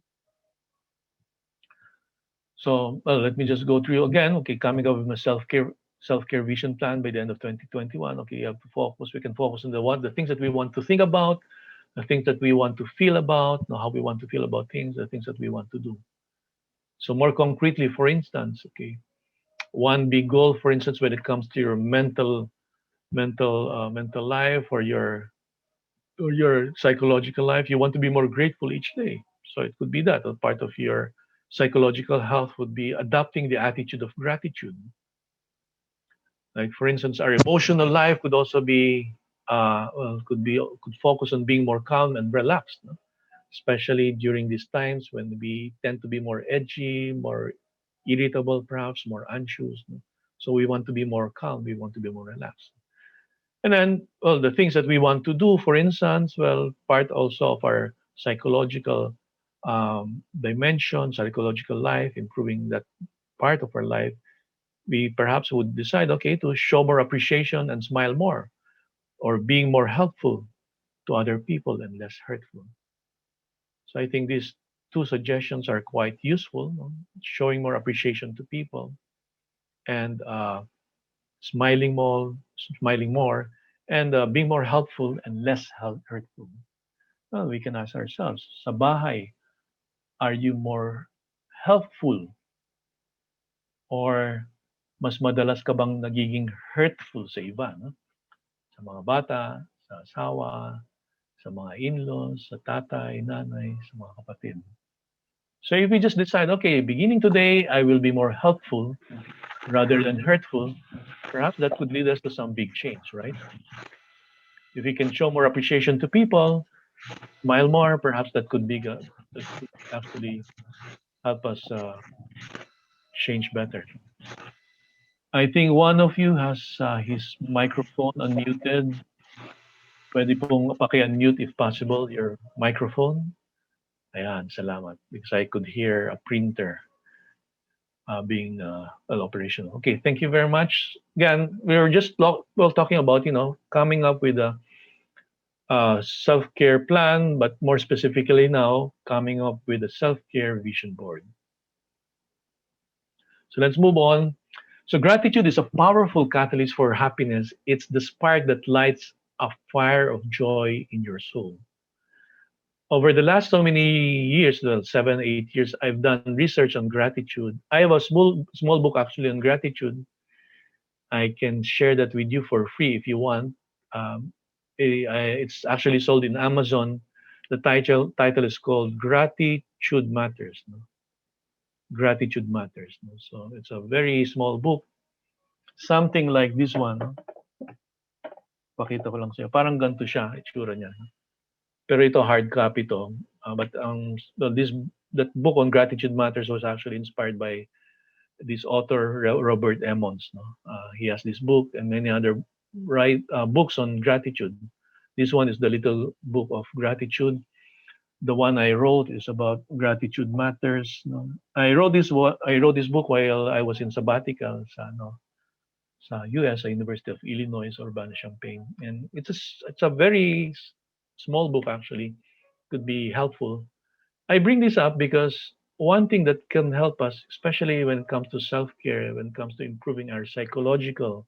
so well, let me just go through again. Okay, coming up with my self care vision plan by the end of 2021. Okay, you have to focus. We can focus on the things that we want to think about, the things that we want to feel about, how we want to feel about things, the things that we want to do. So more concretely, for instance, okay, one big goal, for instance, when it comes to your mental life or your psychological life, you want to be more grateful each day. So it could be that a part of your psychological health would be adopting the attitude of gratitude. Like for instance, our emotional life could also be could focus on being more calm and relaxed, no? Especially during these times when we tend to be more edgy, more irritable, perhaps more anxious. No? So we want to be more calm. We want to be more relaxed. And then, well, the things that we want to do, for instance, well, part also of our psychological dimension, psychological life, improving that part of our life, we perhaps would decide, okay, to show more appreciation and smile more, or being more helpful to other people and less hurtful. So I think these two suggestions are quite useful, no? Showing more appreciation to people and smiling more, and being more helpful and less hurtful. Well, we can ask ourselves, sa bahay, are you more helpful or mas madalas ka bang nagiging hurtful sa iba, no? Sa mga bata, sa asawa, sa mga in-laws, sa tatay, nanay, sa mga kapatid. So if we just decide, okay, beginning today, I will be more helpful rather than hurtful, perhaps that could lead us to some big change, right? If we can show more appreciation to people, smile more, perhaps that could actually help us change better. I think one of you has his microphone unmuted. Pwede pong paki-unmute if possible your microphone. Ayan, salamat. Because I could hear a printer being well, operational. Okay, thank you very much. Again, we were just talking about coming up with a self-care plan, but more specifically now coming up with a self-care vision board. So let's move on. So gratitude is a powerful catalyst for happiness. It's the spark that lights a fire of joy in your soul. Over the last so many years, well, 7, 8 years, I've done research on gratitude. I have a small book actually on gratitude. I can share that with you for free if you want. Um, it's actually sold in Amazon. The title is called Gratitude Matters. No? Gratitude Matters. No? So it's a very small book, something like this one. No? Pakita ko lang sa'yo. Parang ganito siya, itsura niya. No? Pero ito hard copy to. But well, that book on Gratitude Matters was actually inspired by this author Robert Emmons. No, he has this book and many other books on gratitude. This one is the little book of gratitude. The one I wrote is about Gratitude Matters. No? I wrote this book while I was in sabbatical sa US, sa University of Illinois Urbana-Champaign, and it's a very small book actually. Could be helpful. I bring this up because one thing that can help us, especially when it comes to self care, when it comes to improving our psychological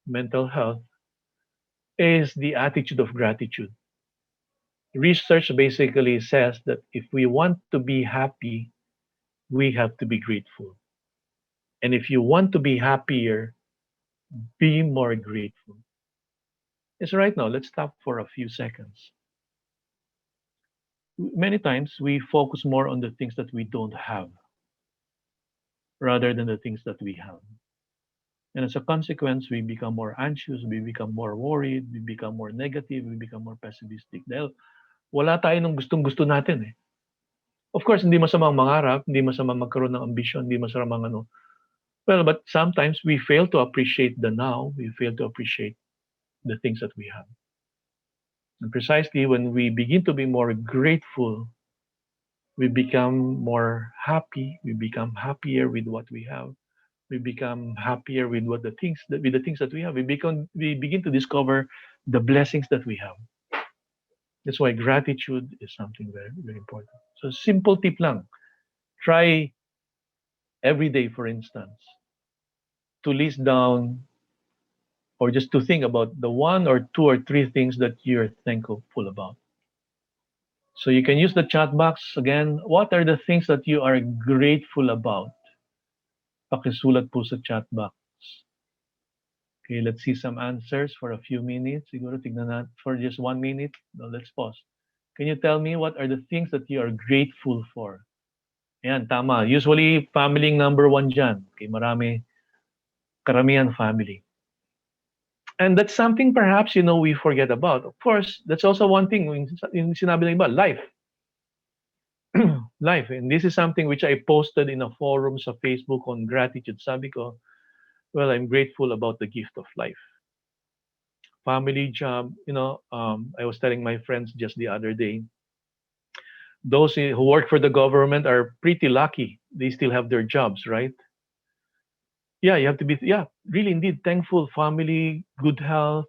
mental health, is the attitude of gratitude. Research basically says that if we want to be happy, we have to be grateful. And if you want to be happier, be more grateful. Yes, right now, let's stop for a few seconds. Many times we focus more on the things that we don't have rather than the things that we have. And as a consequence, we become more anxious, we become more worried, we become more negative, we become more pessimistic. Dahil wala tayo ng gustong-gusto natin eh. Of course, hindi masamang mangarap, hindi masamang magkaroon ng ambisyon, hindi masamang ano. Well, but sometimes we fail to appreciate the now, we fail to appreciate the things that we have. And precisely when we begin to be more grateful, we become more happy, we become happier with what we have. We become happier with with the things that we have. We begin to discover the blessings that we have. That's why gratitude is something very very important. So simple tip lang. Try every day, for instance, to list down or just to think about the one or two or three things that you're thankful about. So you can use the chat box again. What are the things that you are grateful about? Pakisulat po sa chat box. Okay, let's see some answers for a few minutes. Siguro tignan natin for just 1 minute. No, let's pause. Can you tell me what are the things that you are grateful for? Ayan, tama. Usually, family number one dyan. Okay, karamihan family. And that's something perhaps, we forget about. Of course, that's also one thing, yung sinabi ng iba, life. Life. And this is something which I posted in a forum sa Facebook on gratitude. Sabi ko, well, I'm grateful about the gift of life. Family, job, I was telling my friends just the other day, those who work for the government are pretty lucky. They still have their jobs, right? Yeah, you have to be, yeah, really indeed thankful. Family, good health,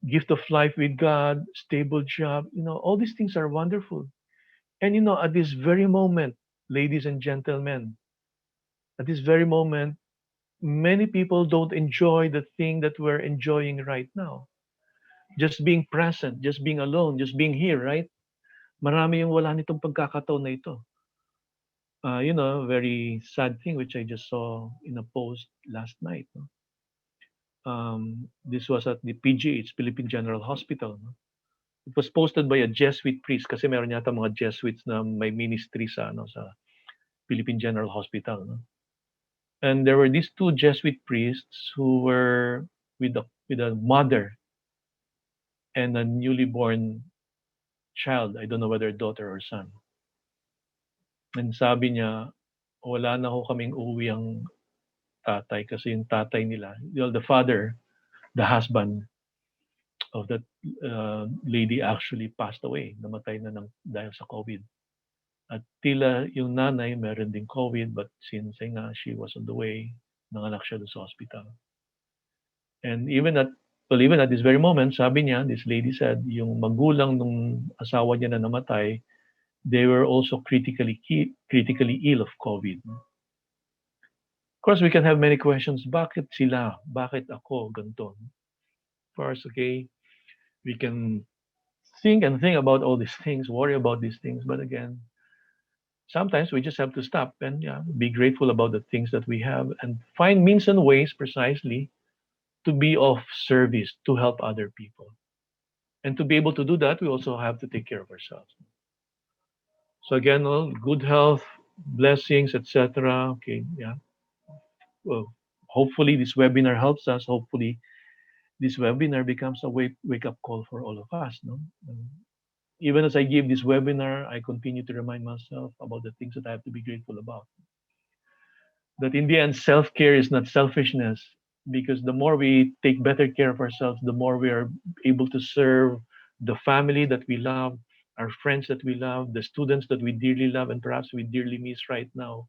gift of life with God, stable job, all these things are wonderful. And at this very moment, ladies and gentlemen, at this very moment, many people don't enjoy the thing that we're enjoying right now. just being present, just being alone, just being here, right? Marami yung wala nitong pagkakataon na ito. Very sad thing which I just saw in a post last night. No? This was at the PGH, Philippine General Hospital. No? It was posted by a Jesuit priest kasi meron yata mga Jesuits na may ministry sa Philippine General Hospital. No? And there were these two Jesuit priests who were with a mother and a newly born child. I don't know whether daughter or son. And sabi niya, wala na ho kaming uuwi ang tatay kasi yung tatay nila, the father, the husband of that lady actually passed away. Namatay na dahil sa COVID. At tila yung nanay meron din COVID but since nga she was on the way, nanganak siya doon sa hospital. And even at this very moment, sabi niya, this lady said, yung magulang nung asawa niya na namatay, they were also critically ill of COVID. Of course, we can have many questions. Bakit sila? Bakit ako? Ganito. Of course, okay, we can think about all these things, worry about these things. But again, sometimes we just have to stop and be grateful about the things that we have and find means and ways precisely to be of service to help other people. And to be able to do that, we also have to take care of ourselves. So again, well, good health, blessings, etc. Okay, yeah. Well, hopefully this webinar helps us. Hopefully this webinar becomes a wake up call for all of us. No? Even as I give this webinar, I continue to remind myself about the things that I have to be grateful about. That in the end, self care is not selfishness, because the more we take better care of ourselves, the more we are able to serve the family that we love, our friends that we love, the students that we dearly love, and perhaps we dearly miss right now.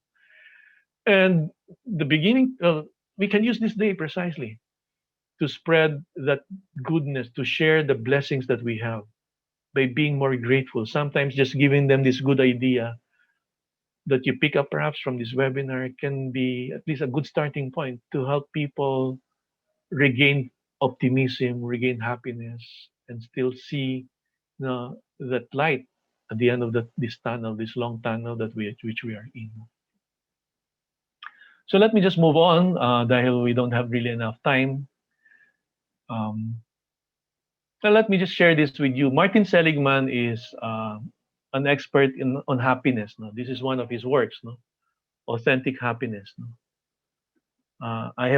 And the beginning, we can use this day precisely to spread that goodness, to share the blessings that we have by being more grateful. Sometimes just giving them this good idea that you pick up perhaps from this webinar can be at least a good starting point to help people regain optimism, regain happiness, and still see that light at the end of this tunnel, this long tunnel which we are in. So let me just move on dahil we don't have really enough time. Um, so let me just share this with you. Martin Seligman is an expert on happiness. No? This is one of his works, no? Authentic Happiness. No? I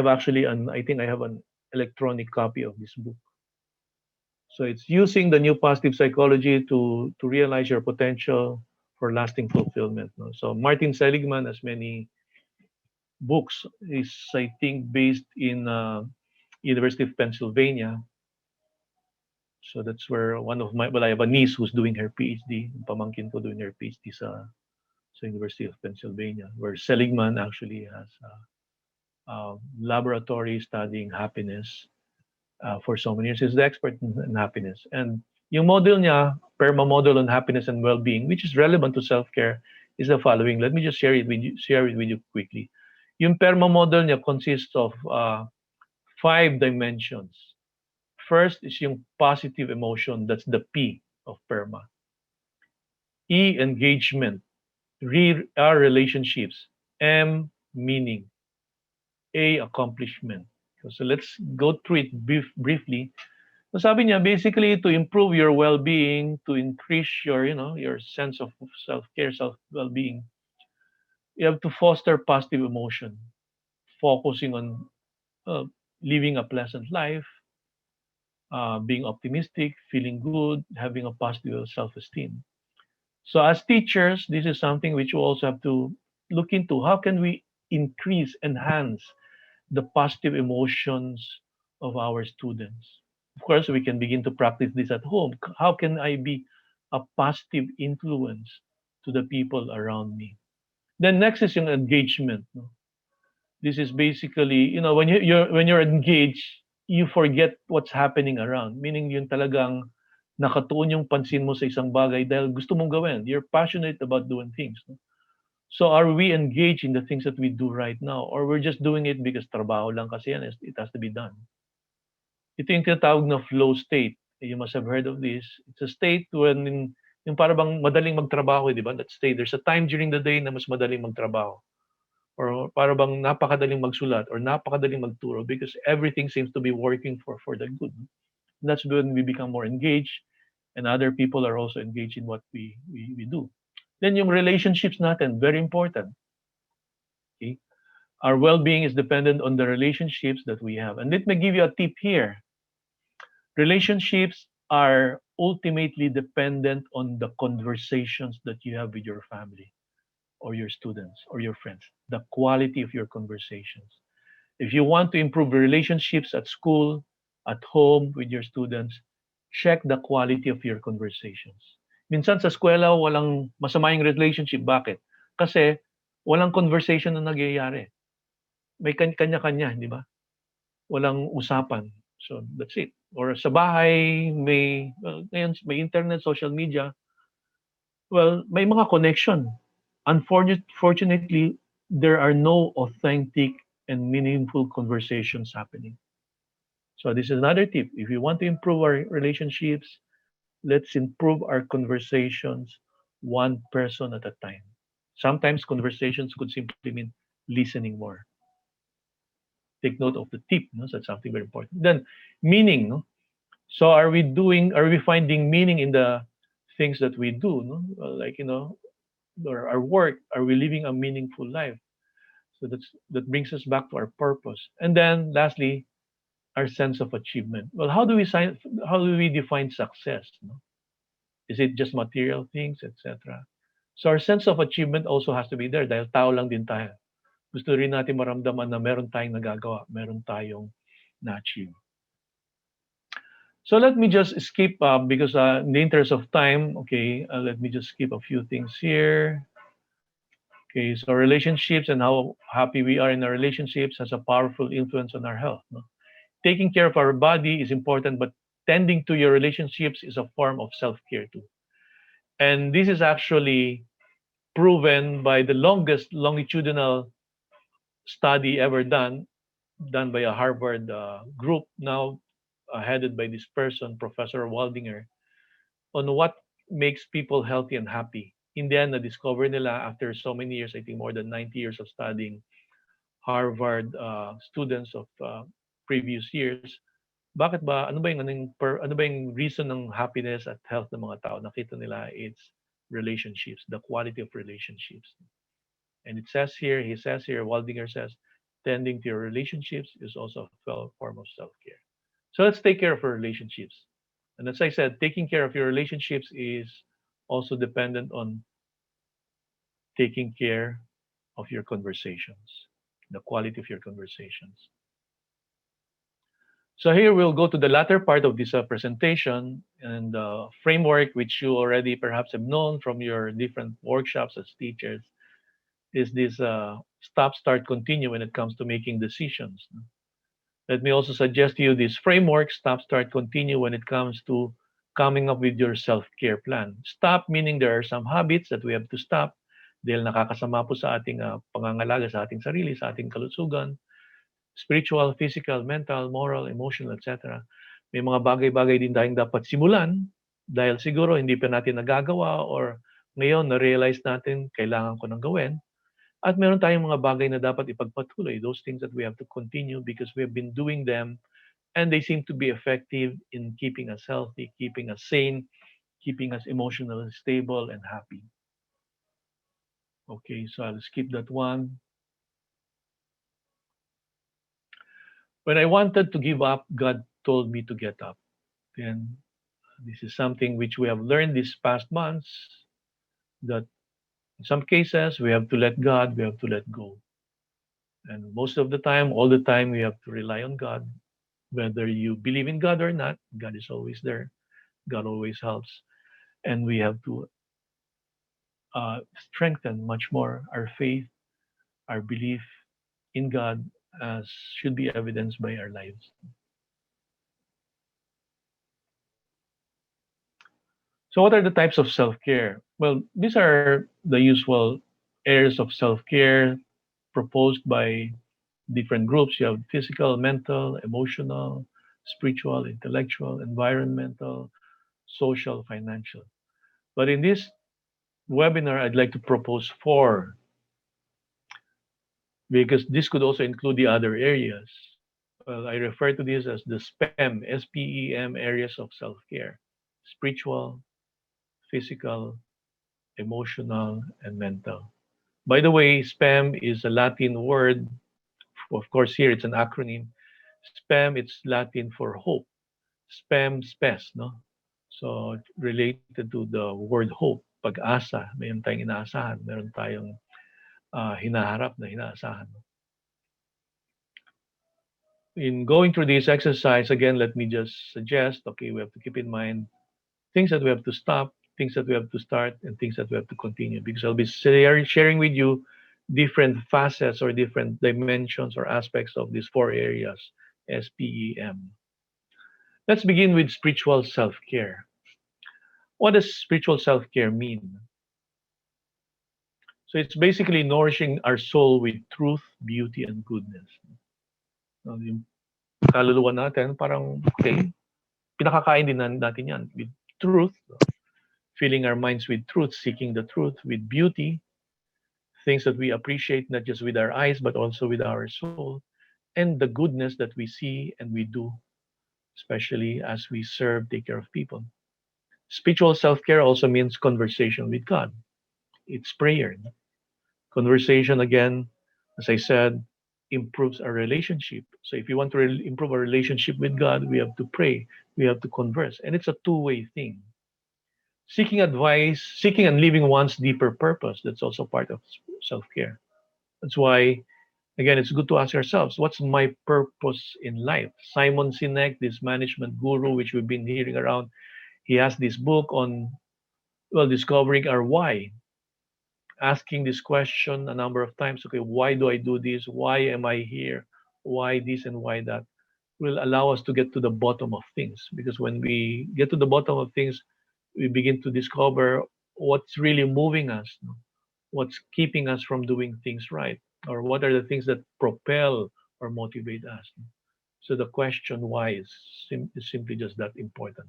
think I have an electronic copy of this book. So it's using the new positive psychology to realize your potential for lasting fulfillment. No? So Martin Seligman has many books. Is I think based in University of Pennsylvania. So that's where I have a niece who's doing her PhD, pamangkin ko doing her PhD sa University of Pennsylvania, where Seligman actually has a laboratory studying happiness for so many years. He's the expert in happiness. And yung model niya, PERMA model on happiness and well-being, which is relevant to self-care, is the following. Let me just share it with you quickly. Yung PERMA model niya consists of 5 dimensions. First is yung positive emotion. That's the P of PERMA. E, engagement. R, relationships. M, meaning. A, accomplishment. So let's go through it briefly. So sabi niya, basically to improve your well-being, to increase your sense of self-care, self-well-being, you have to foster positive emotion, focusing on uh, living a pleasant life, being optimistic, feeling good, having a positive self-esteem. So as teachers, this is something which we also have to look into. How can we enhance the positive emotions of our students? Of course, we can begin to practice this at home. How can I be a positive influence to the people around me? Then next is yung engagement. No? This is basically, when you're engaged, you forget what's happening around. Meaning yun talagang nakatuon yung pansin mo sa isang bagay dahil gusto mong gawin. You're passionate about doing things. No? So are we engaged in the things that we do right now? Or we're just doing it because trabaho lang kasi yan, it has to be done. Ito yung tinatawag na flow state. You must have heard of this. It's a state when yung para bang madaling magtrabaho, di ba? That state. There's a time during the day na mas madaling magtrabaho. Or para bang napakadaling magsulat or napakadaling magturo because everything seems to be working for the good. That's when we become more engaged and other people are also engaged in what we do. Then yung relationships natin, very important. Okay? Our well-being is dependent on the relationships that we have. And let me give you a tip here. Relationships are ultimately dependent on the conversations that you have with your family or your students or your friends, the quality of your conversations. If you want to improve relationships at school, at home with your students, check the quality of your conversations. Minsan sa eskwela, walang masama yung relationship. Bakit? Kasi walang conversation na nagyayari. May kanya-kanya, di ba? Walang usapan. So that's it. Or sa bahay, ngayon, may internet, social media. Well, may mga connection. Unfortunately, there are no authentic and meaningful conversations happening. So this is another tip. If you want to improve our relationships, let's improve our conversations one person at a time. Sometimes conversations could simply mean listening more. Take note of the tip, no? So that's something very important. Then meaning, no? So are we finding meaning in the things that we do, no? Like, or our work, are we living a meaningful life? So that brings us back to our purpose. And then lastly, our sense of achievement. Well, how do we define success? No? Is it just material things, etc.? So our sense of achievement also has to be there dahil tao lang din tayo. Gusto rin natin maramdaman na meron tayong nagagawa, meron tayong na-achieve. So let me just skip because in the interest of time, okay, let me just skip a few things here. Okay, so relationships and how happy we are in our relationships has a powerful influence on our health. No? Taking care of our body is important, but tending to your relationships is a form of self-care too. And this is actually proven by the longest longitudinal study ever done by a Harvard group now headed by this person, Professor Waldinger, on what makes people healthy and happy. In the end, na-discover nila after so many years, I think more than 90 years of studying Harvard students of previous years, bakit ba, ano ba yung reason ng happiness at health ng mga tao? Nakita nila it's relationships, the quality of relationships. And he says here, Waldinger says, tending to your relationships is also a form of self-care. So let's take care of our relationships. And as I said, taking care of your relationships is also dependent on taking care of your conversations, the quality of your conversations. So here we'll go to the latter part of this presentation and framework, which you already perhaps have known from your different workshops as teachers, is this stop, start, continue when it comes to making decisions. Let me also suggest to you this framework, stop, start, continue when it comes to coming up with your self-care plan. Stop meaning there are some habits that we have to stop dahil nakakasama po sa ating pangangalaga sa ating sarili, sa ating kalusugan, spiritual, physical, mental, moral, emotional, etc. May mga bagay-bagay din tayong dapat simulan dahil siguro hindi pa natin nagagawa or ngayon na-realize natin kailangan ko nang gawin. At meron tayong mga bagay na dapat ipagpatuloy, those things that we have to continue because we have been doing them and they seem to be effective in keeping us healthy, keeping us sane, keeping us emotionally stable and happy. Okay, so I'll skip that one. When I wanted to give up, God told me to get up. Then this is something which we have learned these past months that in some cases we have to let God, we have to let go. And most of the time, all the time, we have to rely on God. Whether you believe in God or not, God is always there. God always helps. And we have to strengthen much more our faith, our belief in God, as should be evidenced by our lives. So, what are the types of self care? Well, these are the usual areas of self care proposed by different groups. You have physical, mental, emotional, spiritual, intellectual, environmental, social, financial. But in this webinar, I'd like to propose four because this could also include the other areas. Well, I refer to this as the SPEM, SPEM areas of self care: spiritual, physical, emotional, and mental. By the way, SPEM is a Latin word. Of course, here it's an acronym. SPEM, it's Latin for hope. SPEM, SPES, no? So, related to the word hope, pag-asa, mayroon tayong inaasahan, meron tayong hinaharap na inaasahan. In going through this exercise, again, let me just suggest, okay, we have to keep in mind things that we have to stop, things that we have to start, and things that we have to continue. Because I'll be sharing with you different facets or different dimensions or aspects of these four areas, SPEM. Let's begin with spiritual self care. What does spiritual self care mean? So it's basically nourishing our soul with truth, beauty, and goodness. Yung kaluluwa natin, parang, okay, pinakakain din natin yan with truth, filling our minds with truth, seeking the truth, with beauty, things that we appreciate not just with our eyes but also with our soul, and the goodness that we see and we do, especially as we serve, take care of people. Spiritual self care also means conversation with God. It's prayer. Conversation, again, as I said, improves our relationship. So if you want to improve our relationship with God, we have to pray, we have to converse, and it's a two-way thing. Seeking advice, seeking and living one's deeper purpose, that's also part of self care. That's why, again, it's good to ask ourselves, what's my purpose in life? Simon Sinek, this management guru, which we've been hearing around, he has this book on, well, discovering our why, asking this question a number of times. Okay, why do I do this? Why am I here? Why this and why that? Will allow us to get to the bottom of things. Because when we get to the bottom of things, we begin to discover what's really moving us, no? What's keeping us from doing things right, or what are the things that propel or motivate us. So the question why is simply just that important.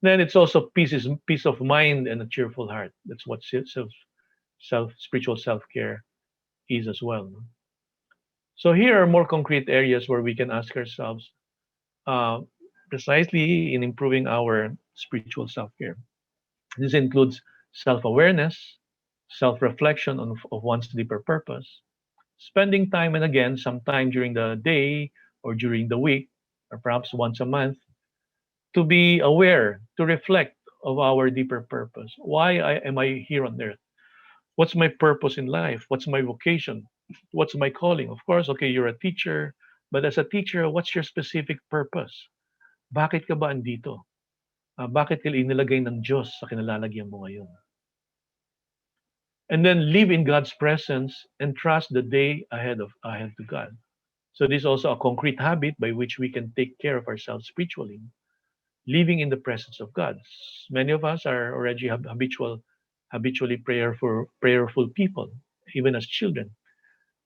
Then it's also peace of mind and a cheerful heart. That's what spiritual self care is as well. No? So here are more concrete areas where we can ask ourselves, uh, precisely in improving our spiritual self care. This includes self awareness, self reflection of one's deeper purpose, spending time and again, some time during the day or during the week, or perhaps once a month, to be aware, to reflect of our deeper purpose. Am I here on earth? What's my purpose in life? What's my vocation? What's my calling? Of course, okay, you're a teacher, but as a teacher, what's your specific purpose? Bakit ka ba andito? Bakit ka inilagay ng Diyos sa kinalalagyan mo ngayon? And then live in God's presence and trust the day ahead to God. So this is also a concrete habit by which we can take care of ourselves spiritually, living in the presence of God. Many of us are already habitually prayerful people, even as children.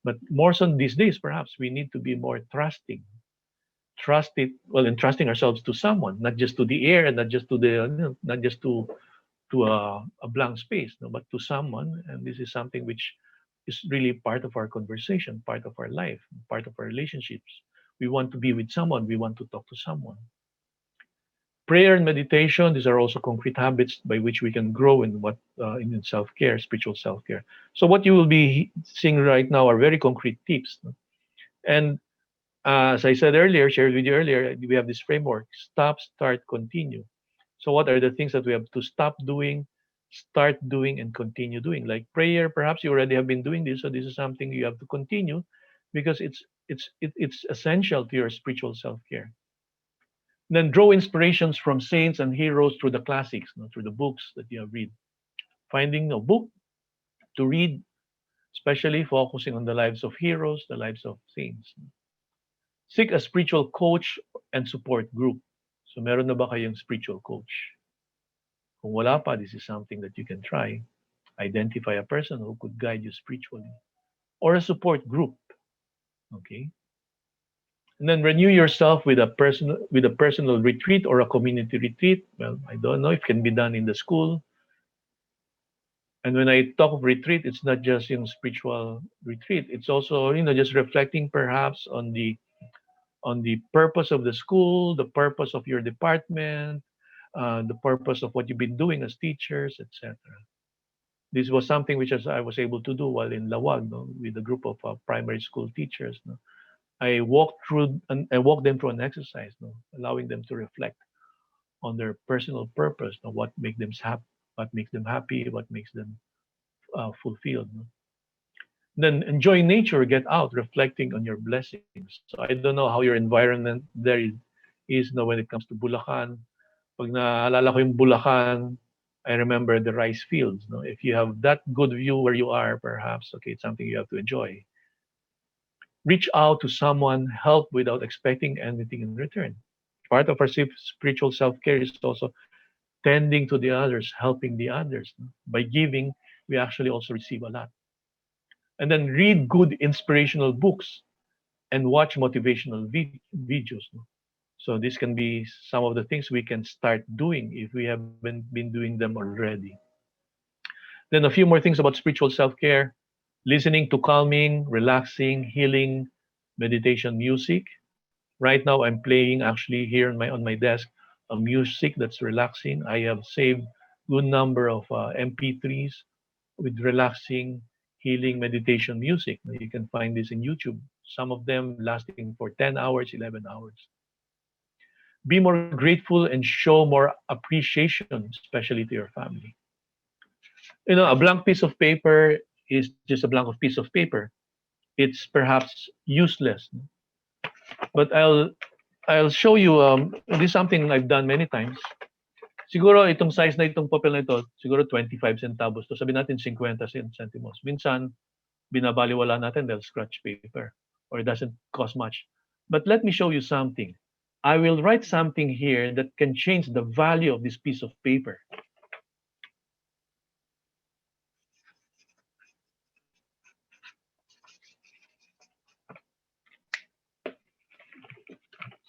But more so these days, perhaps we need to be more trusting. Trust it well, entrusting ourselves to someone, not just to the air, and not just to not just to a blank space, no, but to someone. And this is something which is really part of our conversation, part of our life, part of our relationships. We want to be with someone. We want to talk to someone. Prayer and meditation, these are also concrete habits by which we can grow in what in self-care, spiritual self-care. So what you will be seeing right now are very concrete tips. No? And as I said earlier, shared with you earlier, we have this framework: stop, start, continue. So what are the things that we have to stop doing, start doing, and continue doing? Like prayer, perhaps you already have been doing this, so this is something you have to continue because it's essential to your spiritual self-care. Then draw inspirations from saints and heroes through the classics, no, through the books that you have read. Finding a book to read, especially focusing on the lives of heroes, the lives of saints. Seek a spiritual coach and support group. So meron na ba kayong spiritual coach? Kung wala pa, this is something that you can try. Identify a person who could guide you spiritually. Or a support group. Okay? And then renew yourself with a personal retreat or a community retreat. Well, I don't know if it can be done in the school. And when I talk of retreat, it's not just in spiritual retreat. It's also, just reflecting perhaps on the purpose of the school, the purpose of your department, the purpose of what you've been doing as teachers, etc. This was something which I was able to do while in Lawag, no, with a group of primary school teachers. No. I walked them through an exercise, no, allowing them to reflect on their personal purpose, no, what makes them happy, what makes them fulfilled. No. Then enjoy nature, get out, reflecting on your blessings. So I don't know how your environment is no, when it comes to Bulacan. Pag naalala ko yung Bulacan, I remember the rice fields. No? If you have that good view where you are, perhaps, okay, it's something you have to enjoy. Reach out to someone, help without expecting anything in return. Part of our spiritual self-care is also tending to the others, helping the others. No? By giving, we actually also receive a lot. And then read good inspirational books and watch motivational videos. No? So this can be some of the things we can start doing if we haven't been doing them already. Then a few more things about spiritual self-care: listening to calming, relaxing, healing meditation music. Right now I'm playing actually here on my desk a music that's relaxing. I have saved good number of MP3s with relaxing healing meditation music. You can find this in YouTube. Some of them lasting for 10 hours, 11 hours. Be more grateful and show more appreciation, especially to your family. A blank piece of paper is just a piece of paper. It's perhaps useless, but I'll show you. This is something I've done many times. Siguro itong size na itong papel na ito, siguro 25 centavos to. Sabi natin 50 centimos. Minsan, binabaliwala natin dahil scratch paper or it doesn't cost much. But let me show you something. I will write something here that can change the value of this piece of paper.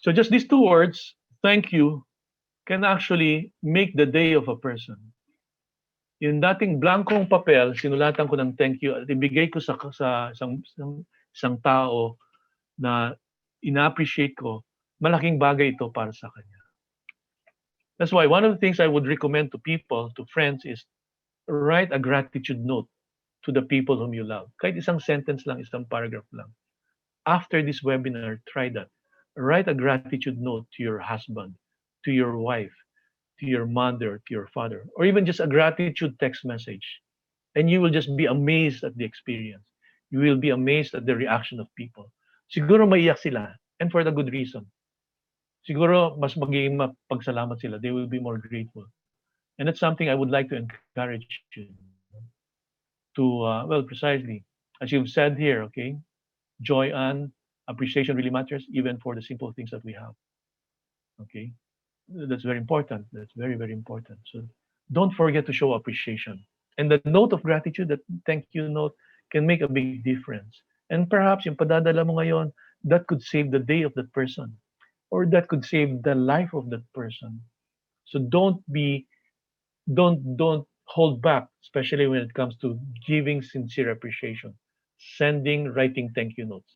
So just these two words, thank you, can actually make the day of a person. Yung dating blankong papel, sinulatan ko ng thank you at ibigay ko sa isang tao na ina-appreciate ko, malaking bagay ito para sa kanya. That's why one of the things I would recommend to people, to friends, is write a gratitude note to the people whom you love. Kahit isang sentence lang, isang paragraph lang. After this webinar, try that. Write a gratitude note to your husband, to your wife, to your mother, to your father, or even just a gratitude text message. And you will just be amazed at the experience. You will be amazed at the reaction of people. Siguro maiyak sila, and for the good reason. Siguro mas magiging mapagsalamat sila. They will be more grateful. And that's something I would like to encourage you to, well, precisely, as you've said here, okay, joy and appreciation really matters even for the simple things that we have. Okay, that's very important. That's very, very important. So don't forget to show appreciation. And the note of gratitude, that thank you note, can make a big difference. And perhaps yung padadala mo ngayon, that could save the day of that person, or that could save the life of that person. So don't hold back, especially when it comes to giving sincere appreciation, writing thank you notes,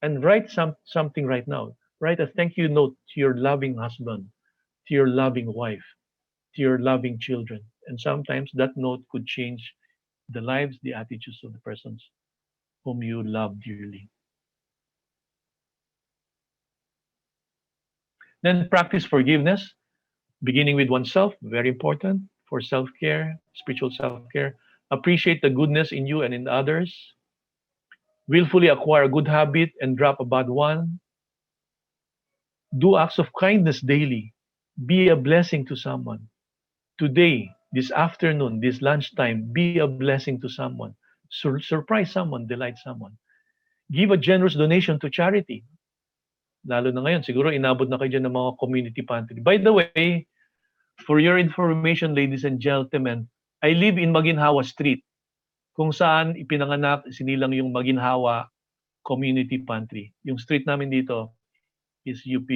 and write something right now. Write a thank you note to your loving husband, to your loving wife, to your loving children. And sometimes that note could change the lives, the attitudes of the persons whom you love dearly. Then practice forgiveness, beginning with oneself, very important for self-care, spiritual self-care. Appreciate the goodness in you and in others. Willfully acquire a good habit and drop a bad one. Do acts of kindness daily. Be a blessing to someone. Today, this afternoon, this lunchtime, be a blessing to someone. Surprise someone, delight someone. Give a generous donation to charity. Lalo na ngayon, siguro inabot na kayo dyan ng mga community pantry. By the way, for your information, ladies and gentlemen, I live in Maginhawa Street, kung saan ipinanganak, sinilang yung Maginhawa Community Pantry. Yung street namin dito, is UP,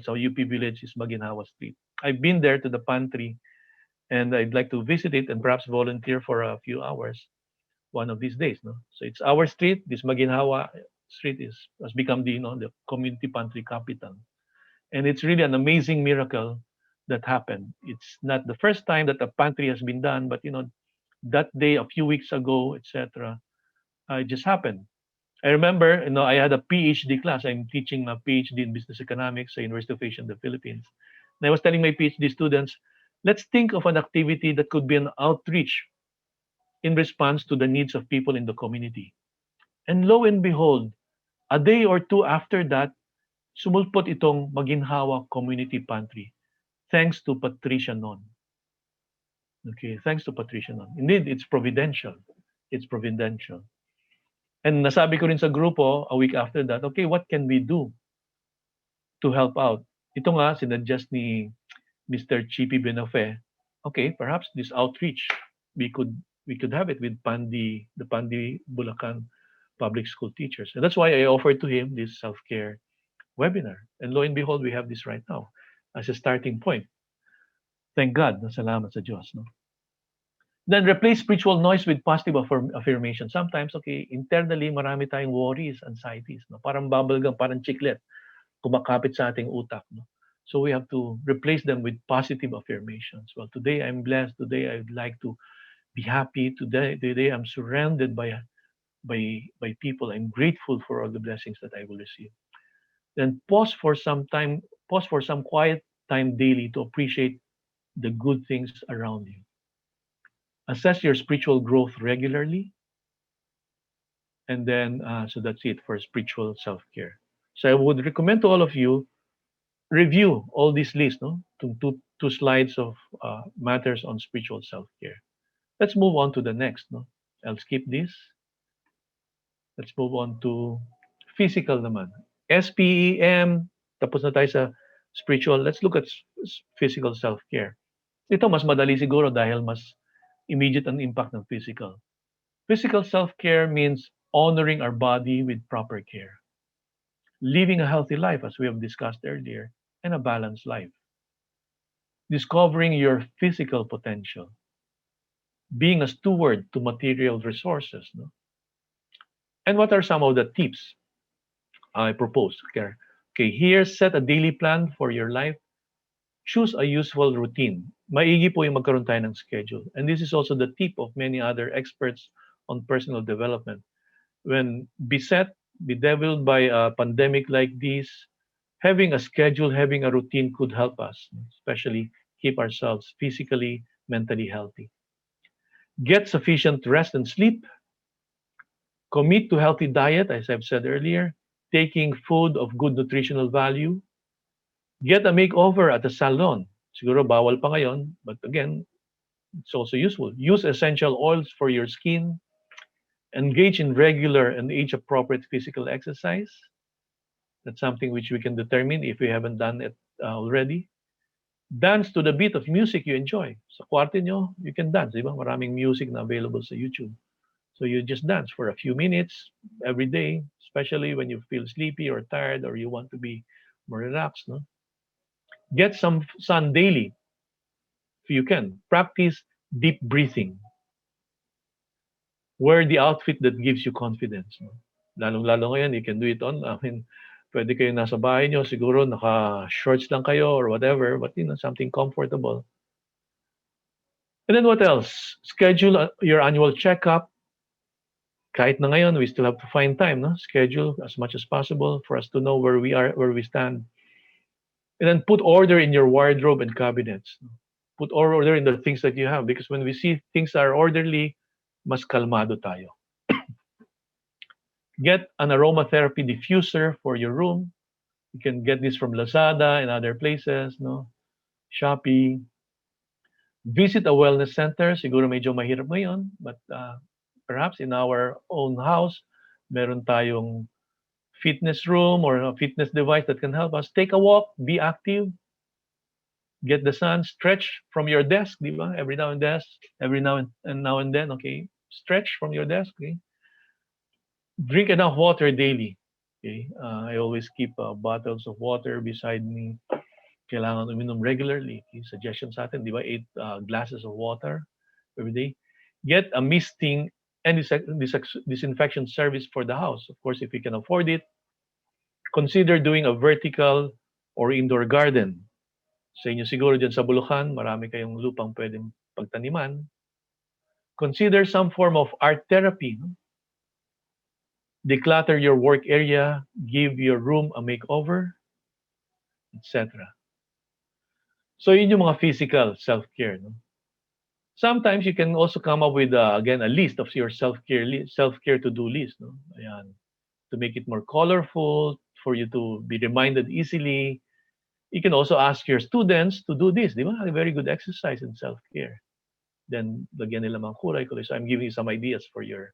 so UP Village is Maginhawa Street. I've been there to the pantry, and I'd like to visit it and perhaps volunteer for a few hours one of these days. No, so it's our street. This Maginhawa Street is has become the the community pantry capital, and it's really an amazing miracle that happened. It's not the first time that a pantry has been done, but that day a few weeks ago, etc. It just happened. I remember, I had a PhD class. I'm teaching a PhD in business economics at University of Asia in the Philippines. And I was telling my PhD students, let's think of an activity that could be an outreach in response to the needs of people in the community. And lo and behold, a day or two after that, sumulpot itong Maginhawa Community Pantry. Thanks to Patricia Non. Okay, thanks to Patricia Non. Indeed, it's providential. It's providential. And nasabi ko rin sa grupo a week after that, okay, what can we do to help out? Ito nga, sinuggest ni Mr. Chippy Benafe, okay, perhaps this outreach, we could we could have it with the Pandi Bulacan public school teachers. And that's why I offered to him this self-care webinar. And lo and behold, we have this right now as a starting point. Thank God. Salamat sa Diyos. No? Then replace spiritual noise with positive affirmation. Sometimes, okay, internally, marami tayong worries, anxieties. No? Parang bubblegum, parang chiclet, kumakapit sa ating utak. No? So we have to replace them with positive affirmations. Well, today I'm blessed. Today I'd like to be happy. Today I'm surrounded by people. I'm grateful for all the blessings that I will receive. Then pause for some quiet time daily to appreciate the good things around you. Assess your spiritual growth regularly, and then so that's it for spiritual self-care. So I would recommend to all of you review all these lists, no, two slides of matters on spiritual self-care. Let's move on to the next, no. I'll skip this. Let's move on to physical naman. SPEM, tapos na tayo sa spiritual. Let's look at physical self-care. Ito mas madali siguro dahil mas immediate ang impact ng physical. Physical self-care means honoring our body with proper care, living a healthy life, as we have discussed earlier, and a balanced life, discovering your physical potential, being a steward to material resources. No? And what are some of the tips I propose? Okay, here, set a daily plan for your life. Choose a useful routine. Maigi po yung magkaroon tayo ng schedule. And this is also the tip of many other experts on personal development. When beset, bedeviled by a pandemic like this, having a schedule, having a routine could help us, especially keep ourselves physically, mentally healthy. Get sufficient rest and sleep. Commit to healthy diet, as I've said earlier, taking food of good nutritional value. Get a makeover at the salon. Siguro bawal pa ngayon, but again, it's also useful. Use essential oils for your skin. Engage in regular and age-appropriate physical exercise. That's something which we can determine if we haven't done it already. Dance to the beat of music you enjoy. Sa kwarto nyo, you can dance. Diba? Maraming music na available sa YouTube. So you just dance for a few minutes every day, especially when you feel sleepy or tired or you want to be more relaxed. No? Get some sun daily if you can. Practice deep breathing. Wear the outfit that gives you confidence. No? Lalong-lalo ngayon, you can do it on, pwede kayo nasa bahay nyo, siguro naka-shorts lang kayo or whatever, but something comfortable. And then what else? Schedule your annual checkup. Kahit na ngayon, we still have to find time, no? Schedule as much as possible for us to know where we are, where we stand. And then put order in your wardrobe and cabinets. Put order in the things that you have, because when we see things are orderly, mas kalmado tayo. Get an aromatherapy diffuser for your room. You can get this from Lazada and other places, no? Shopee. Visit a wellness center. Siguro medyo mahirap ngayon, but perhaps in our own house, meron tayong fitness room or a fitness device that can help us. Take a walk, be active, get the sun, stretch from your desk, di ba? Every now and then, okay? Stretch from your desk, okay? Drink enough water daily. Okay? I always keep bottles of water beside me. Kailangan uminom regularly. Okay? Suggestion sa atin, di ba? 8 glasses of water every day. Get a misting and disinfection service for the house. Of course, if you can afford it, consider doing a vertical or indoor garden. Sa inyo siguro dyan sa Bulacan, marami kayong lupang pwedeng pagtaniman. Consider some form of art therapy. No? Declutter your work area, give your room a makeover, etc. So yun yung mga physical self-care. No? Sometimes you can also come up with, again, a list of your self-care to-do list. No? Ayan. To make it more colorful, for you to be reminded easily. You can also ask your students to do this. Di ba? A very good exercise in self-care. Then, lagyan nila mga kulay-kulay. So I'm giving you some ideas for your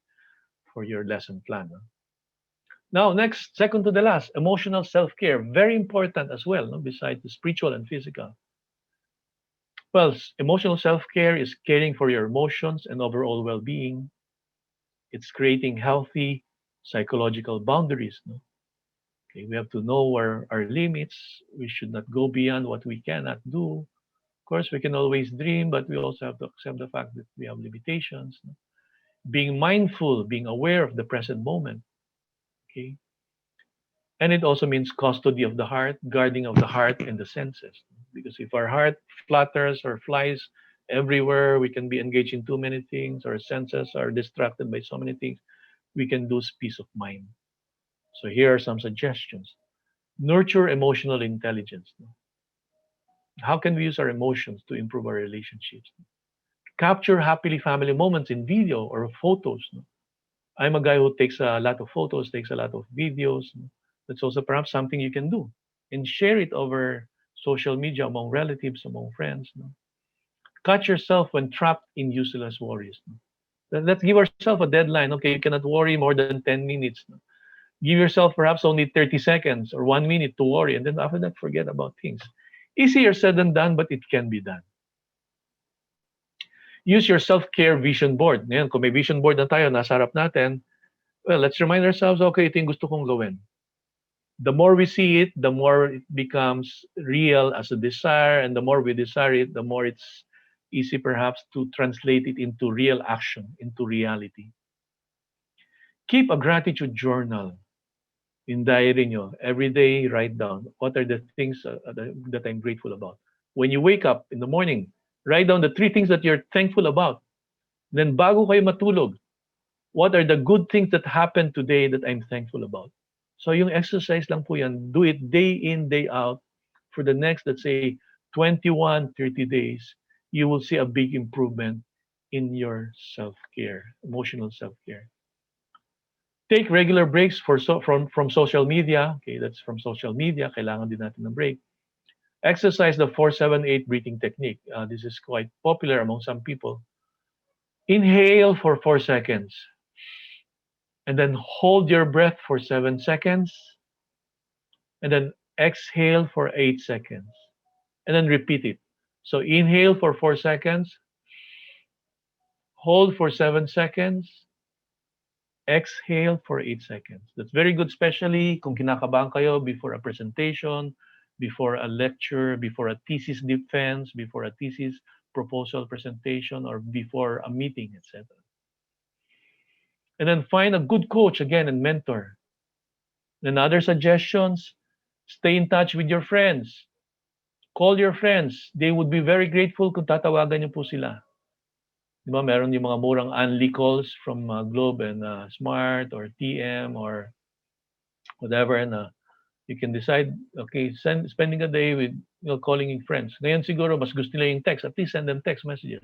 lesson plan. No? Now, next, second to the last, emotional self-care. Very important as well, no? Besides the spiritual and physical. Well, emotional self-care is caring for your emotions and overall well-being. It's creating healthy psychological boundaries. No? Okay, we have to know where our limits. We should not go beyond what we cannot do. Of course, we can always dream, but we also have to accept the fact that we have limitations. No? Being mindful, being aware of the present moment. Okay, and it also means custody of the heart, guarding of the heart and the senses. Because if our heart flutters or flies everywhere, we can be engaged in too many things. Our senses are distracted by so many things. We can lose peace of mind. So here are some suggestions. Nurture emotional intelligence. How can we use our emotions to improve our relationships? Capture happily family moments in video or photos. I'm a guy who takes a lot of photos, takes a lot of videos. That's also perhaps something you can do and share it over social media among relatives, among friends. Cut yourself when trapped in useless worries. Let's give ourselves a deadline. Okay, you cannot worry more than 10 minutes. Give yourself perhaps only 30 seconds or 1 minute to worry, and then after that, forget about things. Easier said than done, but it can be done. Use your self-care vision board. Ngayon, kung may vision board na tayo, nasa harap natin, well, let's remind ourselves, okay, ito yung gusto kong gawin. The more we see it, the more it becomes real as a desire, and the more we desire it, the more it's easy perhaps to translate it into real action, into reality. Keep a gratitude journal in diary nyo. Every day, write down what are the things that I'm grateful about. When you wake up in the morning, write down the 3 things that you're thankful about. Then bago kayo matulog, what are the good things that happened today that I'm thankful about? So yung exercise lang po yan, do it day in, day out for the next, let's say, 21, 30 days. You will see a big improvement in your self-care, emotional self-care. Take regular breaks from social media. Okay, that's from social media. Kailangan din natin ng break. Exercise the 4-7-8 breathing technique. This is quite popular among some people. Inhale for 4 seconds. And then hold your breath for 7 seconds. And then exhale for 8 seconds. And then repeat it. So inhale for 4 seconds. Hold for 7 seconds. Exhale for 8 seconds. That's very good, especially kung kinakabahan kayo before a presentation, before a lecture, before a thesis defense, before a thesis proposal presentation, or before a meeting, etc. And then find a good coach again and mentor. And other suggestions, stay in touch with your friends. Call your friends. They would be very grateful kung tatawagan niyo po sila. Di ba, meron yung mga murang only calls from Globe and Smart or TM or whatever, and you can decide, okay, spending a day with calling in friends. Ngayon siguro, mas gusto nila yung text. At least send them text messages.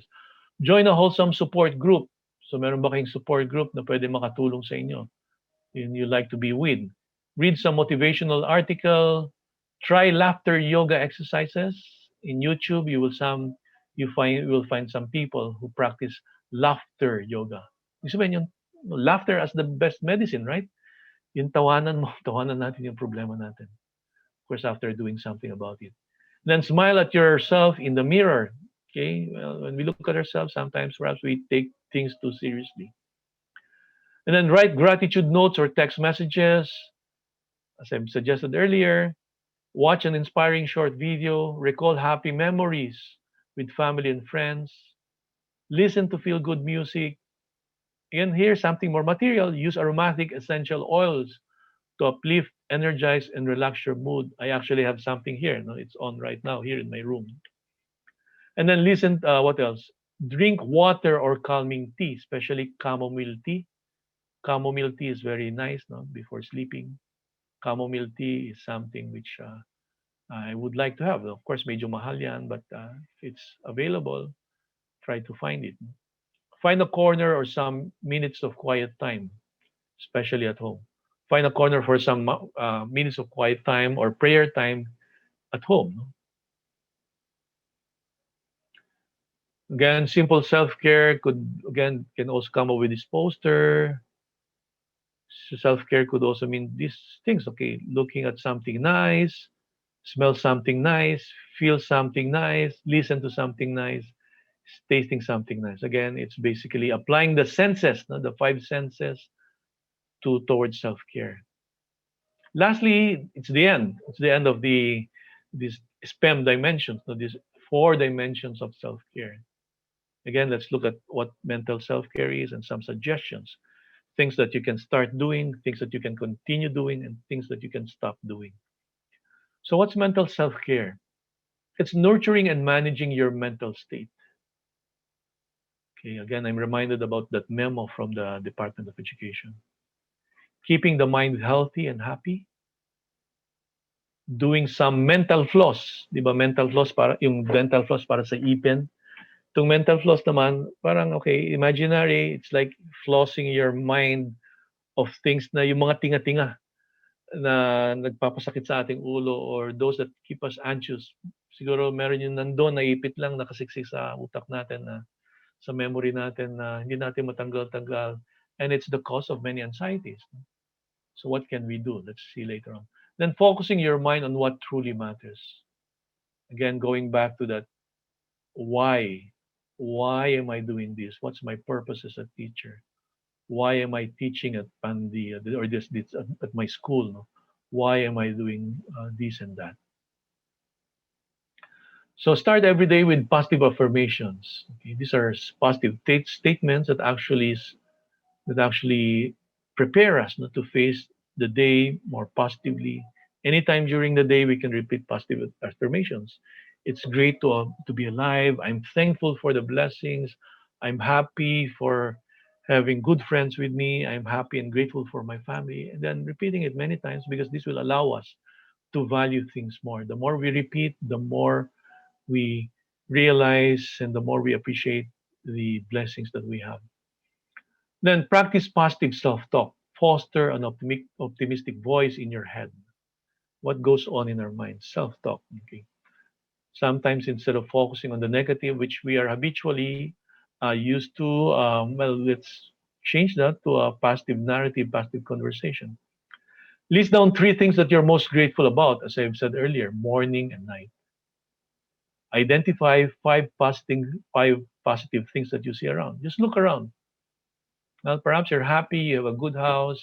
Join a wholesome support group. So meron ba kayong support group na pwede makatulong sa inyo? You like to be with. Read some motivational article. Try laughter yoga exercises. In YouTube, you will find some people who practice laughter yoga. Ibig sabihin yung laughter as the best medicine, right? Yung tawanan mo, tawanan natin yung problema natin. Of course, after doing something about it. Then smile at yourself in the mirror. Okay? Well, when we look at ourselves, sometimes perhaps we take things too seriously. And then write gratitude notes or text messages. As I've suggested earlier, watch an inspiring short video, recall happy memories with family and friends, listen to feel good music. And here's something more material, use aromatic essential oils to uplift, energize, and relax your mood. I actually have something here. No, it's on right now here in my room. And then listen, what else? Drink water or calming tea, especially chamomile tea. Chamomile tea is very nice, no, before sleeping. Chamomile tea is something which I would like to have. Of course, medyo mahal yan, but if it's available, try to find it. Find a corner or some minutes of quiet time, especially at home. Find a corner for some minutes of quiet time or prayer time at home. No? Again, simple self-care could again can also come up with this poster. So self-care could also mean these things. Okay, looking at something nice, smell something nice, feel something nice, listen to something nice, tasting something nice. Again, it's basically applying the senses, no, the five senses to towards self-care. Lastly, it's the end. It's the end of the these SPEM dimensions, no, these four dimensions of self-care. Again, let's look at what mental self-care is and some suggestions. Things that you can start doing, things that you can continue doing, and things that you can stop doing. So, what's mental self-care? It's nurturing and managing your mental state. Okay, again, I'm reminded about that memo from the Department of Education. Keeping the mind healthy and happy, doing some mental floss, 'di ba? Mental floss para yung dental floss para sa ipin. Itong mental floss naman, parang okay, imaginary, it's like flossing your mind of things na yung mga tinga-tinga na nagpapasakit sa ating ulo or those that keep us anxious. Siguro meron yung nandun, naipit lang, nakasiksik sa utak natin na sa memory natin na hindi natin matanggal-tanggal. And it's the cause of many anxieties. So what can we do? Let's see later on. Then focusing your mind on what truly matters. Again, going back to that why. Why am I doing this? What's my purpose as a teacher? Why am I teaching at Pandi or this at my school? No? Why am I doing this and that? So start every day with positive affirmations. Okay? These are positive statements that actually prepare us not to face the day more positively. Anytime during the day, we can repeat positive affirmations. It's great to be alive. I'm thankful for the blessings. I'm happy for having good friends with me. I'm happy and grateful for my family. And then repeating it many times because this will allow us to value things more. The more we repeat, the more we realize and the more we appreciate the blessings that we have. Then practice positive self-talk. Foster an optimistic voice in your head. What goes on in our mind? Self-talk. Okay. Sometimes instead of focusing on the negative, which we are habitually used to, well, let's change that to a positive narrative, positive conversation. List down three things that you're most grateful about, as I've said earlier, morning and night. Identify five positive things that you see around. Just look around. Well, perhaps you're happy, you have a good house,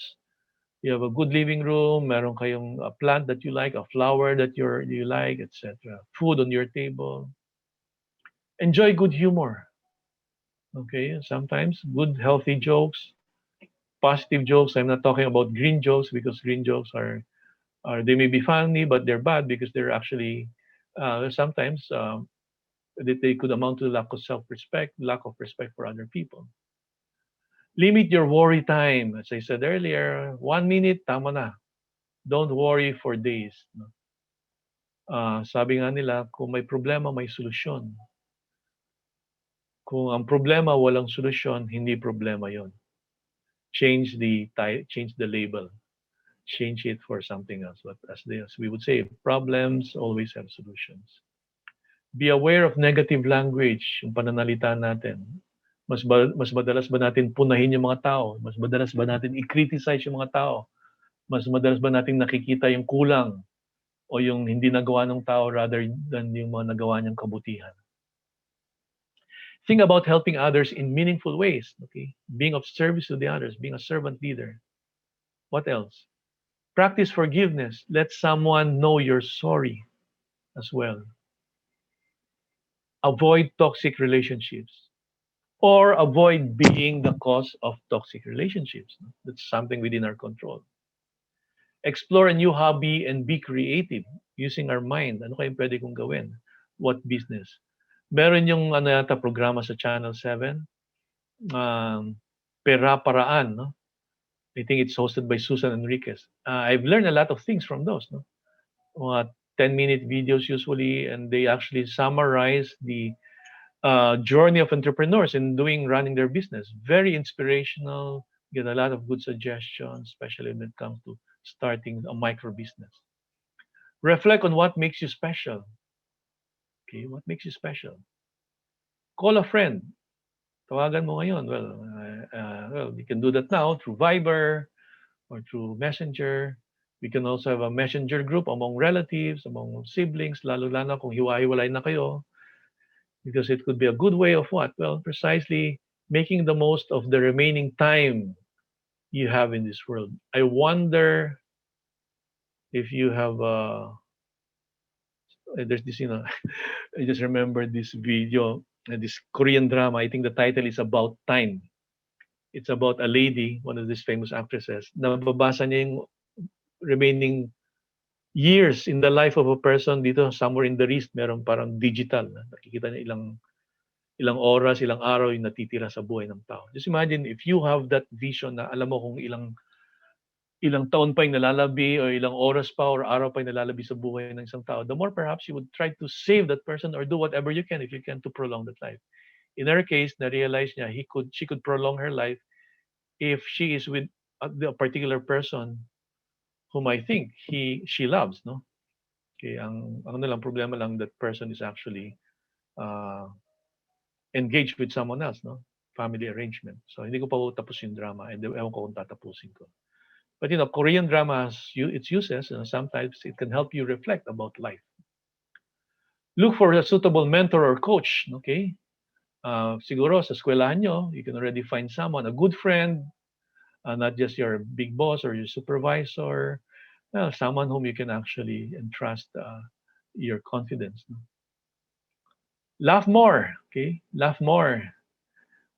you have a good living room, meron kayong a plant that you like, a flower that you like, etc. Food on your table. Enjoy good humor. Okay, sometimes good healthy jokes, positive jokes. I'm not talking about green jokes because green jokes are they may be funny but they're bad because they're actually sometimes they could amount to lack of self-respect, lack of respect for other people. Limit your worry time. As I said earlier, 1 minute, tama na. Don't worry for days. No? Sabi nga nila, kung may problema, may solusyon. Kung ang problema walang solusyon, hindi problema yon. Change the label. Change it for something else. But as we would say, problems always have solutions. Be aware of negative language, yung pananalita natin. Mas madalas ba natin punahin yung mga tao? Mas madalas ba natin i-criticize yung mga tao? Mas madalas ba natin nakikita yung kulang o yung hindi nagawa ng tao rather than yung mga nagawa niyang kabutihan? Think about helping others in meaningful ways, okay? Being of service to the others, being a servant leader. What else? Practice forgiveness. Let someone know you're sorry as well. Avoid toxic relationships or avoid being the cause of toxic relationships. That's something within our control. Explore a new hobby and be creative using our mind. Ano kayang pwede kong gawin? What business? Meron yung ano yata programa sa Channel 7, um, Pera-Paraan, no? I think it's hosted by Susan Enriquez. I've learned a lot of things from those, no? Mga 10-minute videos usually, and they actually summarize the journey of entrepreneurs in doing running their business. Very inspirational. Get a lot of good suggestions, especially when it comes to starting a micro business. Reflect on what makes you special. Okay, what makes you special? Call a friend. Tawagan mo ngayon. Well, you can do that now through Viber or through Messenger. We can also have a messenger group among relatives, among siblings, lalo-lalo kung hiwa-hiwalay na kayo. Because it could be a good way of what? Well, precisely making the most of the remaining time you have in this world. I wonder if you have there's this, I just remember this video, this Korean drama. I think the title is About Time. It's about a lady, one of these famous actresses. Nababasa niya yung remaining years in the life of a person dito somewhere in the wrist. Meron parang digital. Nakikita niya ilang oras, ilang araw yung natitira sa buhay ng tao. Just imagine if you have that vision na alam mo kung ilang taon pa yung nalalabi or ilang oras pa or araw pa yung nalalabi sa buhay ng isang tao, the more perhaps you would try to save that person or do whatever you can if you can to prolong that life. In her case, na-realize niya she could prolong her life if she is with the particular person whom I think she loves, no? Okay, ang lang problema lang that person is actually uh, engaged with someone else, no? Family arrangement. So hindi ko pa tapos yung drama and ewan ko kung tatapusin ko. But Korean dramas, its uses, sometimes it can help you reflect about life. Look for a suitable mentor or coach, okay? Siguro sa eskwelahan nyo, you can already find someone, a good friend, not just your big boss or your supervisor, someone whom you can actually entrust your confidence. No? Laugh more, okay? Laugh more.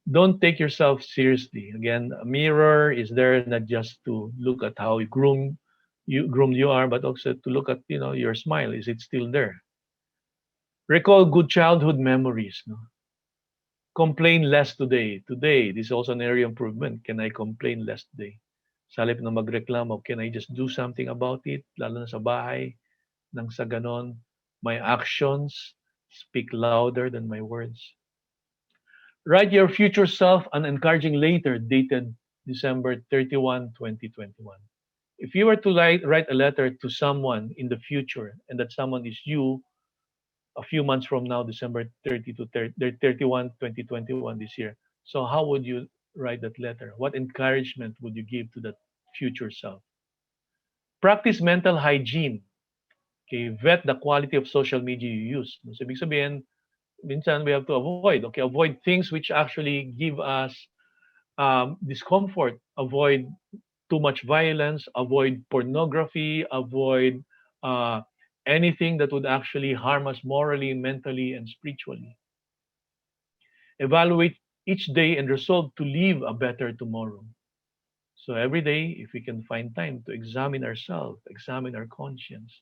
Don't take yourself seriously. Again, a mirror is there not just to look at how groomed you are, but also to look at your smile. Is it still there? Recall good childhood memories. No? Complain less today. Today, this is also an area of improvement. Can I complain less today? Sa halip na magreklamo, can I just do something about it? Lalo na sa bahay. Nang sa ganon, my actions speak louder than my words. Write your future self an encouraging letter dated December 31, 2021. If you were to write a letter to someone in the future and that someone is you a few months from now, December 30 to 31, 2021 this year, so how would you write that letter? What encouragement would you give to that future self? Practice mental hygiene. Okay, vet the quality of social media you use. So, ibig sabihin, minsan we have to avoid. Okay, avoid things which actually give us discomfort. Avoid too much violence. Avoid pornography. Avoid uh, anything that would actually harm us morally, mentally, and spiritually. Evaluate each day and resolve to live a better tomorrow. So every day, if we can find time to examine ourselves, examine our conscience,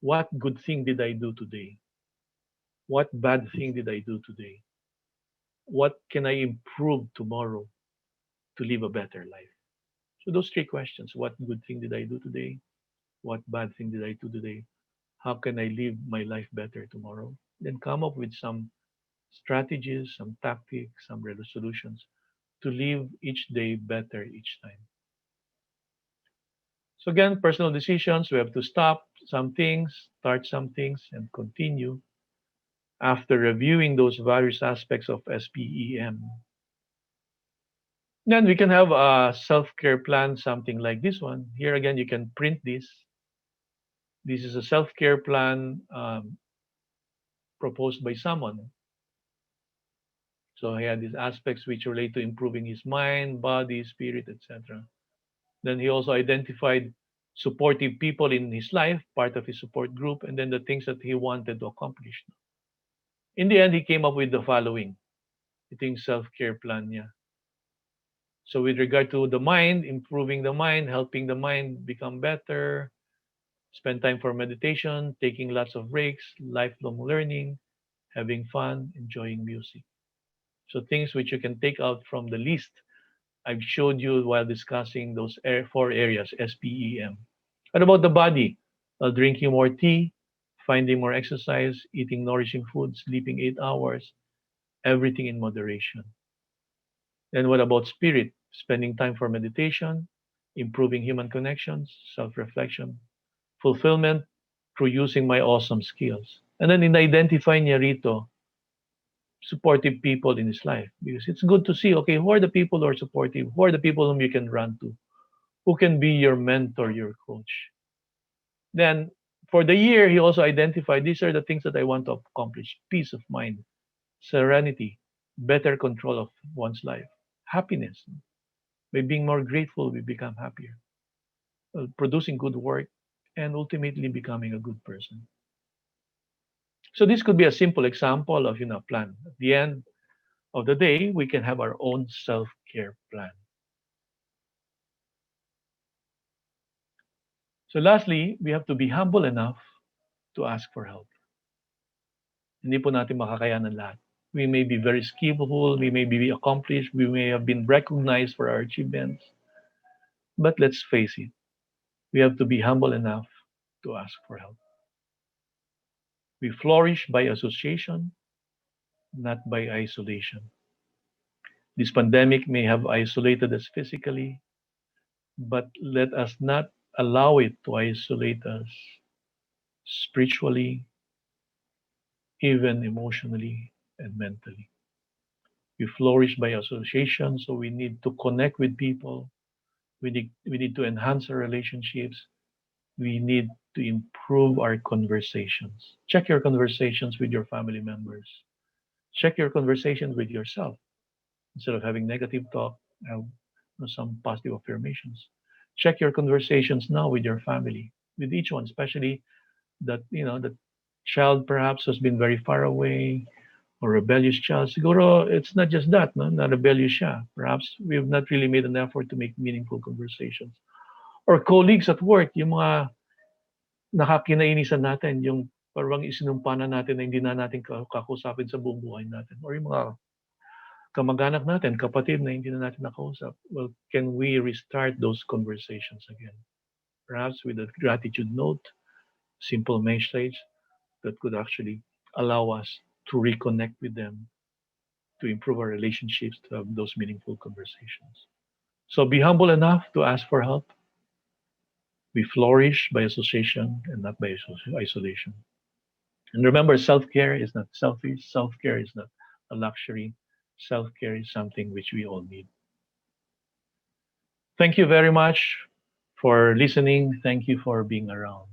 what good thing did I do today? What bad thing did I do today? What can I improve tomorrow to live a better life? So those three questions: what good thing did I do today? What bad thing did I do today? How can I live my life better tomorrow? Then come up with some strategies, some tactics, some solutions to live each day better each time. So again, personal decisions, we have to stop some things, start some things, and continue after reviewing those various aspects of SPEM. Then we can have a self-care plan, something like this one. Here again, you can print this. This is a self-care plan proposed by someone. So he had these aspects which relate to improving his mind, body, spirit, etc. Then he also identified supportive people in his life, part of his support group, and then the things that he wanted to accomplish. In the end, he came up with the following. Ito yung self-care plan niya. So with regard to the mind, improving the mind, helping the mind become better, spend time for meditation, taking lots of breaks, lifelong learning, having fun, enjoying music. So things which you can take out from the list I've showed you while discussing those four areas, SPEM. What about the body? Drinking more tea, finding more exercise, eating nourishing food, sleeping 8 hours, everything in moderation. Then what about spirit? Spending time for meditation, improving human connections, self-reflection, fulfillment through using my awesome skills. And then in identifying niya rito, supportive people in his life. Because it's good to see, okay, who are the people who are supportive? Who are the people whom you can run to? Who can be your mentor, your coach? Then for the year, he also identified these are the things that I want to accomplish: peace of mind, serenity, better control of one's life, happiness. By being more grateful, we become happier, producing good work, and ultimately becoming a good person. So this could be a simple example of plan. At the end of the day, we can have our own self-care plan. So lastly, we have to be humble enough to ask for help. Hindi po natin makakayanan lahat. We may be very skillful, we may be accomplished, we may have been recognized for our achievements. But let's face it, we have to be humble enough to ask for help. We flourish by association, not by isolation. This pandemic may have isolated us physically, but let us not allow it to isolate us spiritually, even emotionally and mentally. We flourish by association, so we need to connect with people. We need to enhance our relationships. We need to improve our conversations. Check your conversations with your family members. Check your conversations with yourself. Instead of having negative talk, have some positive affirmations. Check your conversations now with your family, with each one, especially that the child perhaps has been very far away or rebellious child. Siguro it's not just that, no, na rebellious siya. Perhaps we have not really made an effort to make meaningful conversations. Or colleagues at work, yung mga nakakinainisan natin, yung parang isinumpa na natin na hindi na natin kakusapin sa buong buhay natin. Or yung mga kamag-anak natin, kapatid na hindi na natin nakausap. Well, can we restart those conversations again? Perhaps with a gratitude note, simple message that could actually allow us to reconnect with them, to improve our relationships, to have those meaningful conversations. So be humble enough to ask for help. We flourish by association and not by isolation. And remember, self care is not selfish, self care is not a luxury. Self care is something which we all need. Thank you very much for listening. Thank you for being around.